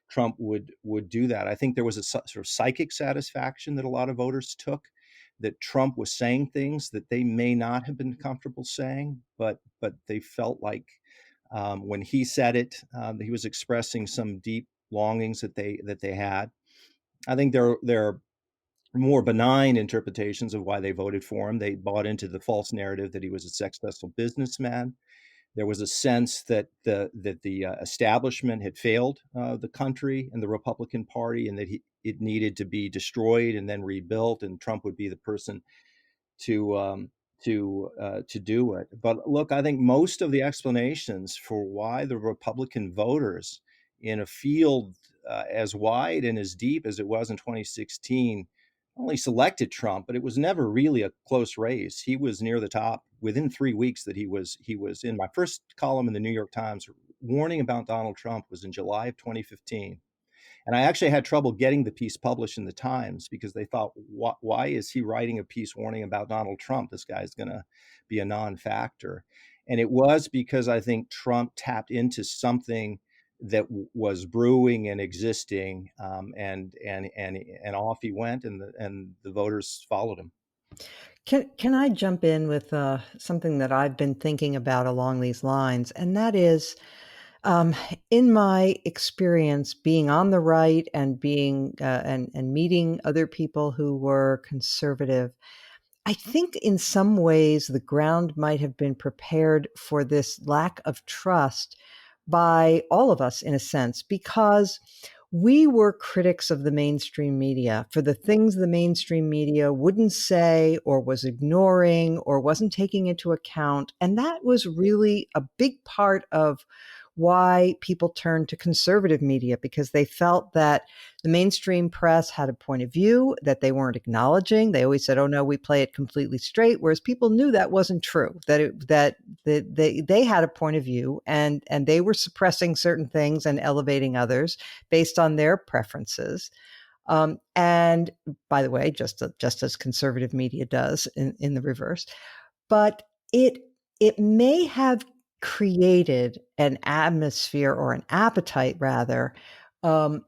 Trump would do that. I think there was a sort of psychic satisfaction that a lot of voters took, that Trump was saying things that they may not have been comfortable saying, but they felt like when he said it, he was expressing some deep longings that they had. I think there are more benign interpretations of why they voted for him. They bought into the false narrative that he was a successful businessman. There was a sense that the establishment had failed the country and the Republican Party, and that it needed to be destroyed and then rebuilt, and Trump would be the person to to do it. But look, I think most of the explanations for why the Republican voters, in a field as wide and as deep as it was in 2016, only selected Trump, but it was never really a close race. He was near the top within 3 weeks. That he was in. My first column in the New York Times warning about Donald Trump was in July of 2015. And I actually had trouble getting the piece published in the Times because they thought, why is he writing a piece warning about Donald Trump? This guy's going to be a non-factor. And it was because I think Trump tapped into something that was brewing and existing, and off he went, and the voters followed him. Can I jump in with something that I've been thinking about along these lines, and that is, um, in my experience being on the right and being and meeting other people who were conservative, I think in some ways the ground might have been prepared for this lack of trust by all of us in a sense, because we were critics of the mainstream media for the things the mainstream media wouldn't say or was ignoring or wasn't taking into account. And that was really a big part of why people turned to conservative media, because they felt that the mainstream press had a point of view that they weren't acknowledging. They always said, "Oh no, we play it completely straight," whereas people knew that wasn't true. That they had a point of view, and they were suppressing certain things and elevating others based on their preferences. And by the way, just as conservative media does in the reverse. But it it may have created an atmosphere, or an appetite rather,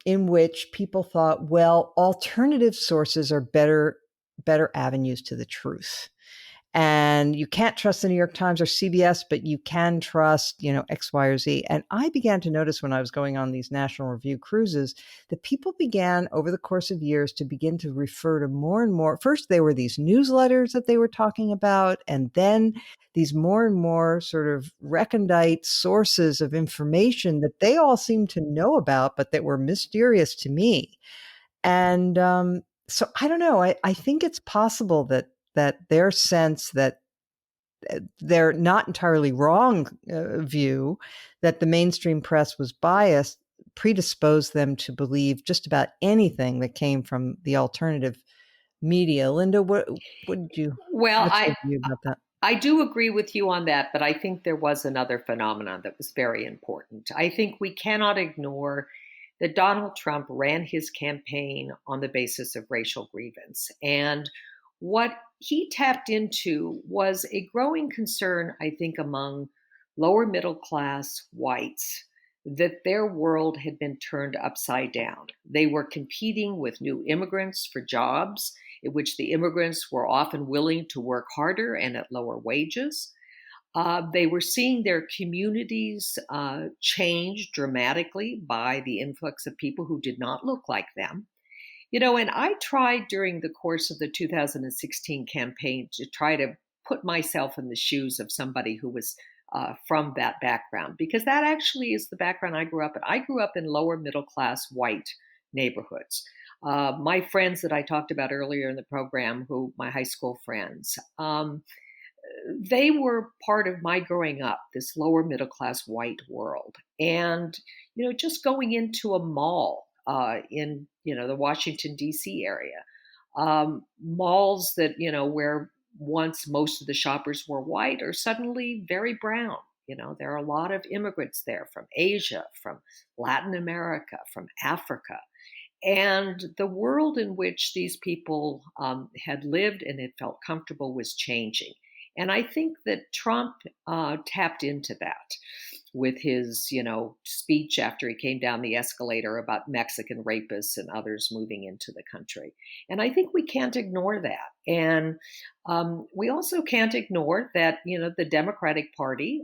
in which people thought, well, alternative sources are better avenues to the truth. And you can't trust the New York Times or CBS, but you can trust, X, Y, or Z. And I began to notice when I was going on these National Review cruises that people began over the course of years to begin to refer to more and more. First, there were these newsletters that they were talking about, and then these more and more sort of recondite sources of information that they all seemed to know about, but that were mysterious to me. And so I don't know. I think it's possible that their sense that they're not entirely wrong view that the mainstream press was biased predisposed them to believe just about anything that came from the alternative media. Linda, Well, what's your view about that? I do agree with you on that, but I think there was another phenomenon that was very important. I think we cannot ignore that Donald Trump ran his campaign on the basis of racial grievance. And what he tapped into was a growing concern, I think, among lower middle class whites that their world had been turned upside down. They were competing with new immigrants for jobs, in which the immigrants were often willing to work harder and at lower wages. They were seeing their communities change dramatically by the influx of people who did not look like them. And I tried during the course of the 2016 campaign to try to put myself in the shoes of somebody who was from that background, because that actually is the background I grew up in. I grew up in lower middle class white neighborhoods. My friends that I talked about earlier in the program, my high school friends, they were part of my growing up, this lower middle class white world. And, just going into a mall in, the Washington, D.C. area, malls that, where once most of the shoppers were white are suddenly very brown. There are a lot of immigrants there from Asia, from Latin America, from Africa. And the world in which these people had lived and had felt comfortable was changing. And I think that Trump tapped into that with his, speech after he came down the escalator about Mexican rapists and others moving into the country. And I think we can't ignore that. And we also can't ignore that, the Democratic Party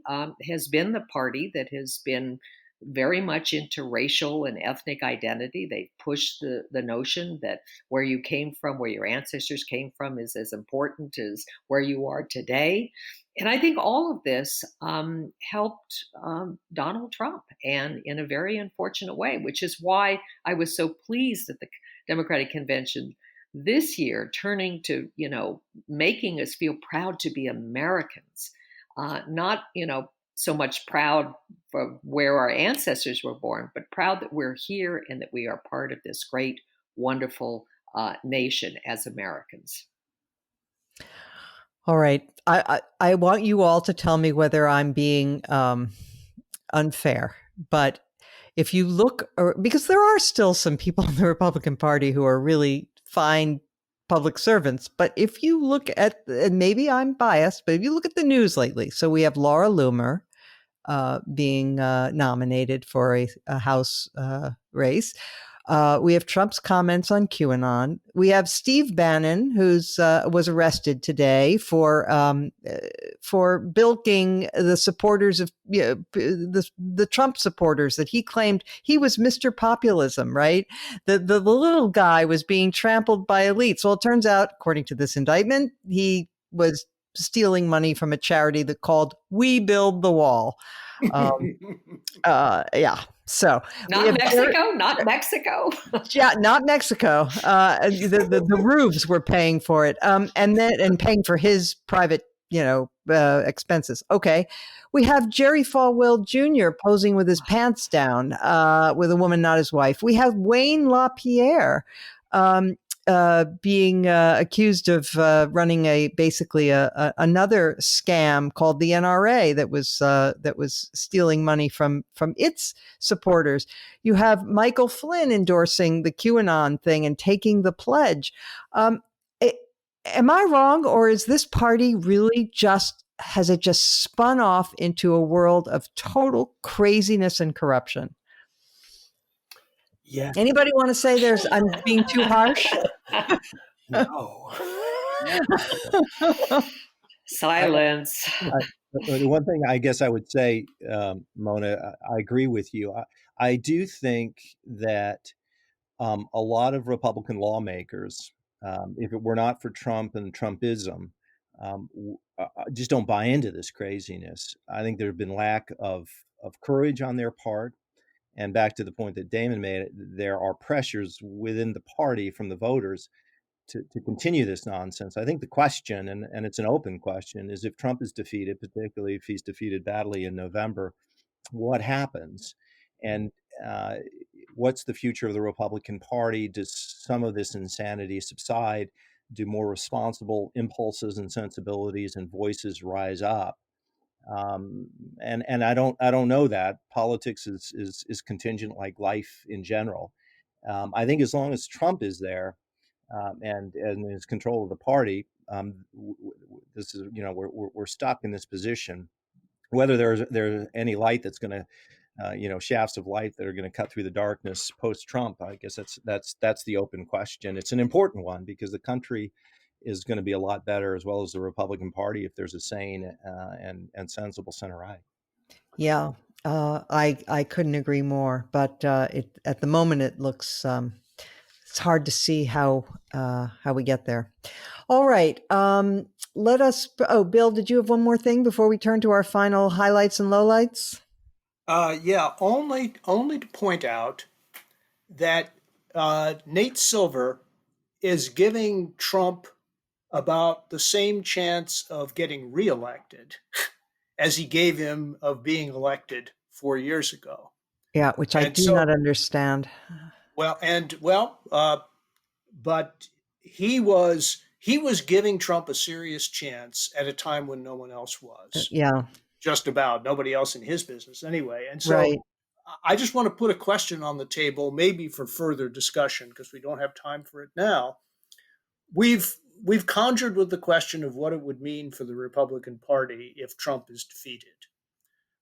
has been the party that has been very much into racial and ethnic identity. They pushed the notion that where you came from, where your ancestors came from, is as important as where you are today. And I think all of this helped Donald Trump, and in a very unfortunate way, which is why I was so pleased at the Democratic Convention this year, turning to, making us feel proud to be Americans, not, so much proud for where our ancestors were born, but proud that we're here and that we are part of this great, wonderful nation as Americans. All right. I want you all to tell me whether I'm being unfair, but if you look, because there are still some people in the Republican Party who are really fine public servants, but if you look at, and maybe I'm biased, but if you look at the news lately, so we have Laura Loomer being nominated for a House race. We have Trump's comments on QAnon. We have Steve Bannon, who's was arrested today for bilking the supporters of the Trump supporters, that he claimed he was Mr. Populism, right? The little guy was being trampled by elites. Well, it turns out, according to this indictment, he was stealing money from a charity that called We Build the Wall. Yeah. So not Mexico, not Mexico. Yeah, not Mexico. The roofs were paying for it, and paying for his private, expenses. Okay, we have Jerry Falwell Jr. posing with his pants down, with a woman, not his wife. We have Wayne LaPierre being accused of running basically another scam called the NRA that was stealing money from its supporters. You have Michael Flynn endorsing the QAnon thing and taking the pledge. Am I wrong, or is this party really has it just spun off into a world of total craziness and corruption? Yeah. Anybody want to say I'm being too harsh? No. Silence. The one thing I guess I would say, Mona, I agree with you. I do think that a lot of Republican lawmakers, if it were not for Trump and Trumpism, just don't buy into this craziness. I think there have been lack of courage on their part. And back to the point that Damon made, there are pressures within the party from the voters to continue this nonsense. I think the question, and it's an open question, is if Trump is defeated, particularly if he's defeated badly in November, what happens? And what's the future of the Republican Party? Does some of this insanity subside? Do more responsible impulses and sensibilities and voices rise up? And I don't know that politics is contingent like life in general. I think as long as Trump is there and is control of the party, this is we're stuck in this position. Whether there's any light that's going to shafts of light that are going to cut through the darkness post Trump, I guess that's the open question. It's an important one because the country is going to be a lot better, as well as the Republican Party, if there's a sane and sensible center right. Yeah, I couldn't agree more. But at the moment, it looks it's hard to see how we get there. All right, let us. Oh, Bill, did you have one more thing before we turn to our final highlights and lowlights? Yeah, only to point out that Nate Silver is giving Trump about the same chance of getting reelected as he gave him of being elected 4 years ago. Yeah, which I do not understand. But he was giving Trump a serious chance at a time when no one else was. Yeah. Just about nobody else in his business anyway. And so right. I just want to put a question on the table, maybe for further discussion, because we don't have time for it now. We've we've conjured with the question of what it would mean for the Republican Party if Trump is defeated.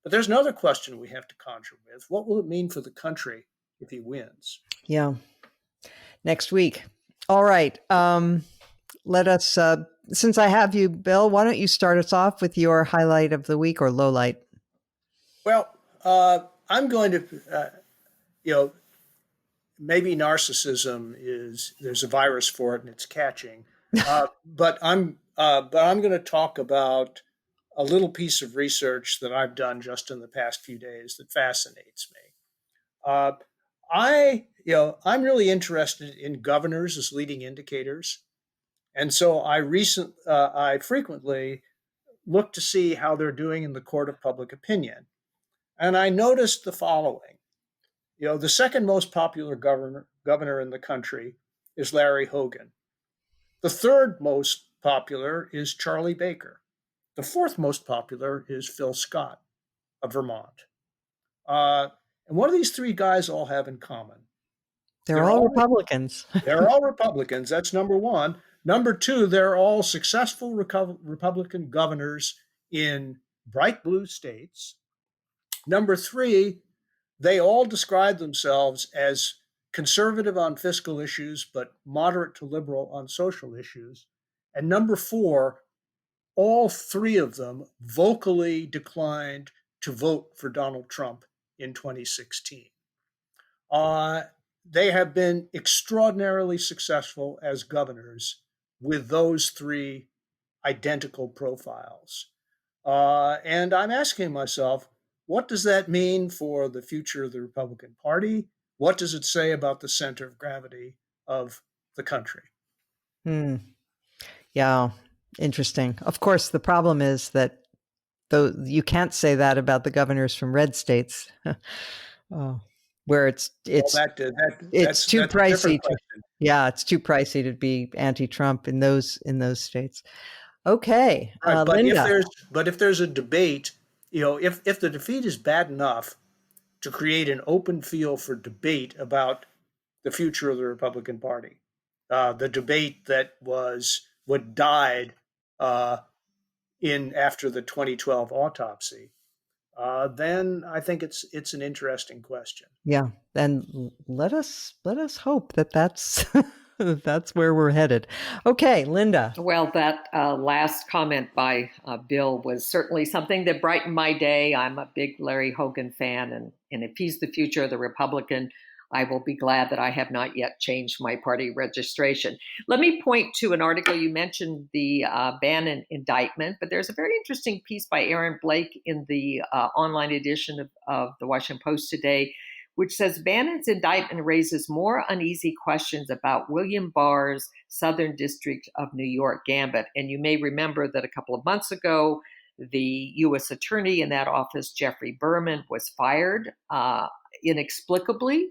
But there's another question we have to conjure with. What will it mean for the country if he wins? Yeah. Next week. All right. Let us, since I have you, Bill, why don't you start us off with your highlight of the week or low light? Well, I'm going to, maybe narcissism there's a virus for it and it's catching. But I'm going to talk about a little piece of research that I've done just in the past few days that fascinates me. Uh, I'm really interested in governors as leading indicators, and so I frequently look to see how they're doing in the court of public opinion, and I noticed the following. The second most popular governor in the country is Larry Hogan. The third most popular is Charlie Baker. The fourth most popular is Phil Scott of Vermont. Uh, and what do these three guys all have in common? They're all Republicans. They're all Republicans. That's number one. Number two, they're all successful Republican governors in bright blue states. Number three, they all describe themselves as conservative on fiscal issues, but moderate to liberal on social issues. And number four, all three of them vocally declined to vote for Donald Trump in 2016. They have been extraordinarily successful as governors with those three identical profiles. And I'm asking myself, what does that mean for the future of the Republican Party? What does it say about the center of gravity of the country? Yeah, interesting. Of course, the problem is that though you can't say that about the governors from red states, where it's too pricey. It's too pricey to be anti-Trump in those states. Okay, right, but Linda. if there's a debate, if the defeat is bad enough to create an open field for debate about the future of the Republican Party, the debate that was what died in after the 2012 autopsy, then I think it's an interesting question. Yeah, and let us hope that that's that's where we're headed. Okay, Linda. Well, that last comment by Bill was certainly something that brightened my day. I'm a big Larry Hogan fan, and if he's the future of the Republican, I will be glad that I have not yet changed my party registration. Let me point to an article. You mentioned the Bannon indictment, but there's a very interesting piece by Aaron Blake in the online edition of the Washington Post today, which says Bannon's indictment raises more uneasy questions about William Barr's Southern District of New York gambit. And you may remember that a couple of months ago, the U.S. attorney in that office, Jeffrey Berman, was fired inexplicably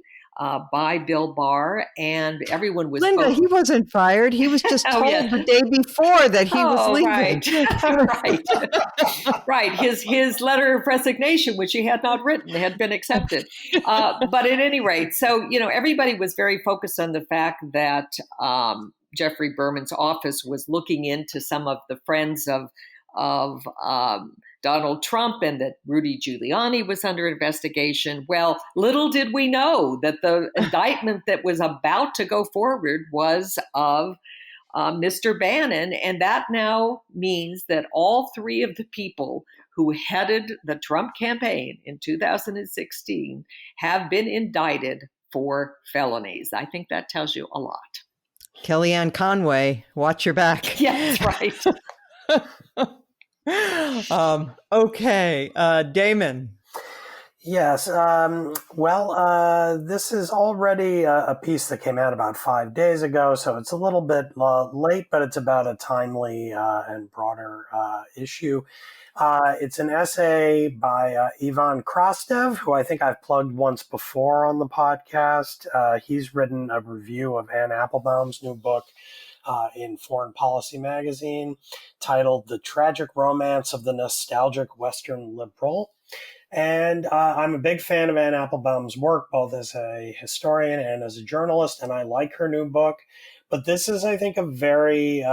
by Bill Barr, and everyone was Linda, he wasn't fired. He was just told the day before that he was leaving. Right. His letter of resignation, which he had not written, had been accepted. But at any rate, so everybody was very focused on the fact that Jeffrey Berman's office was looking into some of the friends of Donald Trump and that Rudy Giuliani was under investigation. Well, little did we know that the indictment that was about to go forward was of Mr. Bannon. And that now means that all three of the people who headed the Trump campaign in 2016 have been indicted for felonies. I think that tells you a lot. Kellyanne Conway, watch your back. Yes, right. Okay, Damon. Yes. This is already a piece that came out about 5 days ago, so it's a little bit late, but it's about a timely and broader issue. It's an essay by Ivan Krastev, who I think I've plugged once before on the podcast. He's written a review of Anne Applebaum's new book, in Foreign Policy magazine, titled The Tragic Romance of the Nostalgic Western Liberal. And I'm a big fan of Anne Applebaum's work, both as a historian and as a journalist, and I like her new book. But this is, I think, a very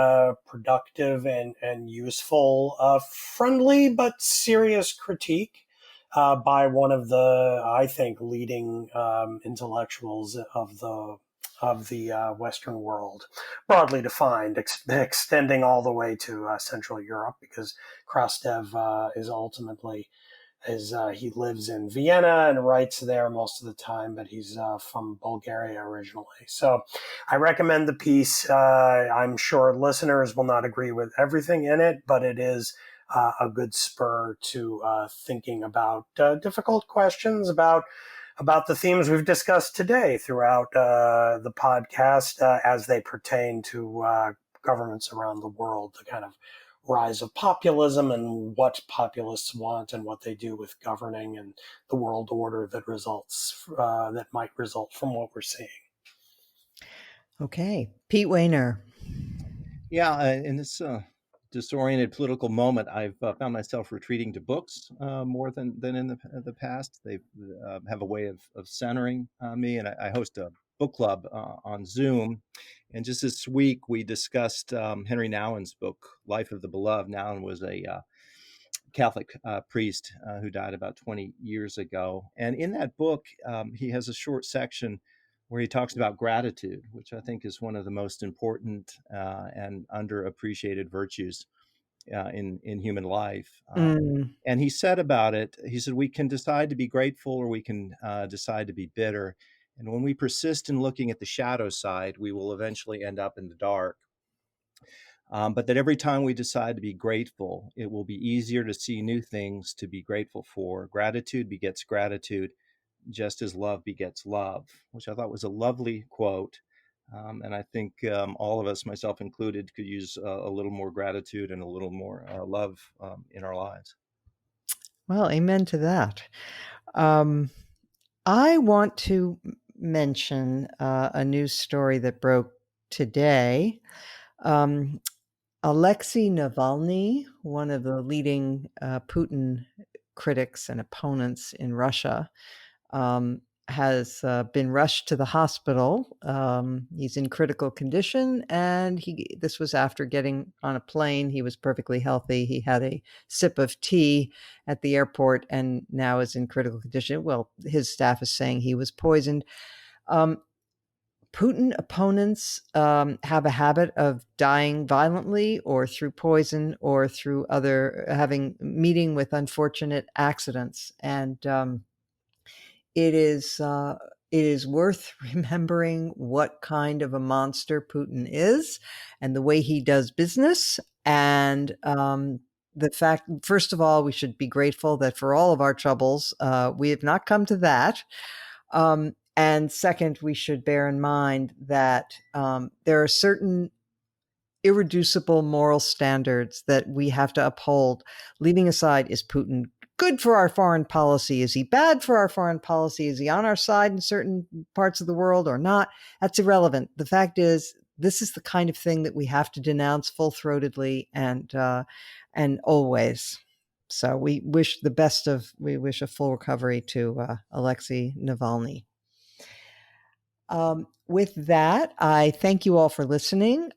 productive and useful, friendly but serious critique by one of the, I think, leading intellectuals of the Western world, broadly defined, extending all the way to Central Europe, because Krastev is ultimately he lives in Vienna and writes there most of the time, but he's from Bulgaria originally. So I recommend the piece. I'm sure listeners will not agree with everything in it, but it is a good spur to thinking about difficult questions about the themes we've discussed today throughout the podcast as they pertain to governments around the world, the kind of rise of populism and what populists want and what they do with governing and the world order that might result from what we're seeing. Okay. Pete Wehner. Yeah, in this disoriented political moment, I've found myself retreating to books more than in the past. They have a way of centering me, and I host a book club on Zoom. And just this week, we discussed Henry Nouwen's book, Life of the Beloved. Nouwen was a Catholic priest who died about 20 years ago. And in that book, he has a short section where he talks about gratitude, which I think is one of the most important and underappreciated virtues in human life. And he said about it, he said, we can decide to be grateful or we can decide to be bitter. And when we persist in looking at the shadow side, we will eventually end up in the dark. But that every time we decide to be grateful, it will be easier to see new things to be grateful for. Gratitude begets gratitude, just as love begets love, which I thought was a lovely quote. And I think all of us, myself included, could use a little more gratitude and a little more love in our lives. Well, amen to that. I want to mention a news story that broke today. Alexei Navalny, one of the leading Putin critics and opponents in Russia, has been rushed to the hospital. He's in critical condition, and this was after getting on a plane. He was perfectly healthy. He had a sip of tea at the airport and now is in critical condition. Well, his staff is saying he was poisoned. Putin opponents have a habit of dying violently or through poison or through meeting with unfortunate accidents. And it is worth remembering what kind of a monster Putin is and the way he does business. And the fact, first of all, we should be grateful that for all of our troubles, we have not come to that. And second, we should bear in mind that there are certain irreducible moral standards that we have to uphold. Leaving aside, is Putin good for our foreign policy? Is he bad for our foreign policy? Is he on our side in certain parts of the world or not? That's irrelevant. The fact is, this is the kind of thing that we have to denounce full-throatedly and always. So we wish a full recovery to Alexei Navalny. With that, I thank you all for listening.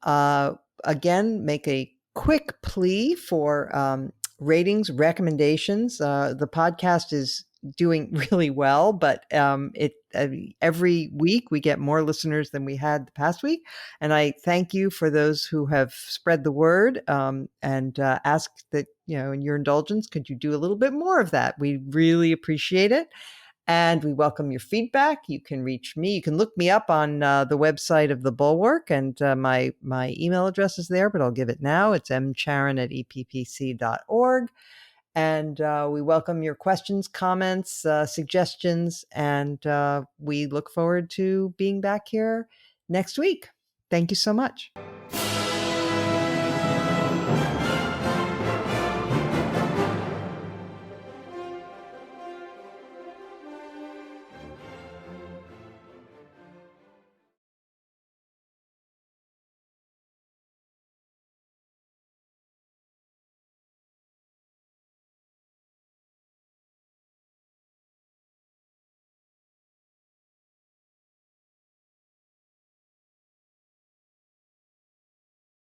Again, make a quick plea for ratings, recommendations. The podcast is doing really well, but every week we get more listeners than we had the past week. And I thank you for those who have spread the word and ask that, in your indulgence, could you do a little bit more of that? We really appreciate it. And we welcome your feedback. You can reach me. You can look me up on the website of the Bulwark, and my email address is there, but I'll give it now. It's mcharen@eppc.org. And we welcome your questions, comments, suggestions, and we look forward to being back here next week. Thank you so much.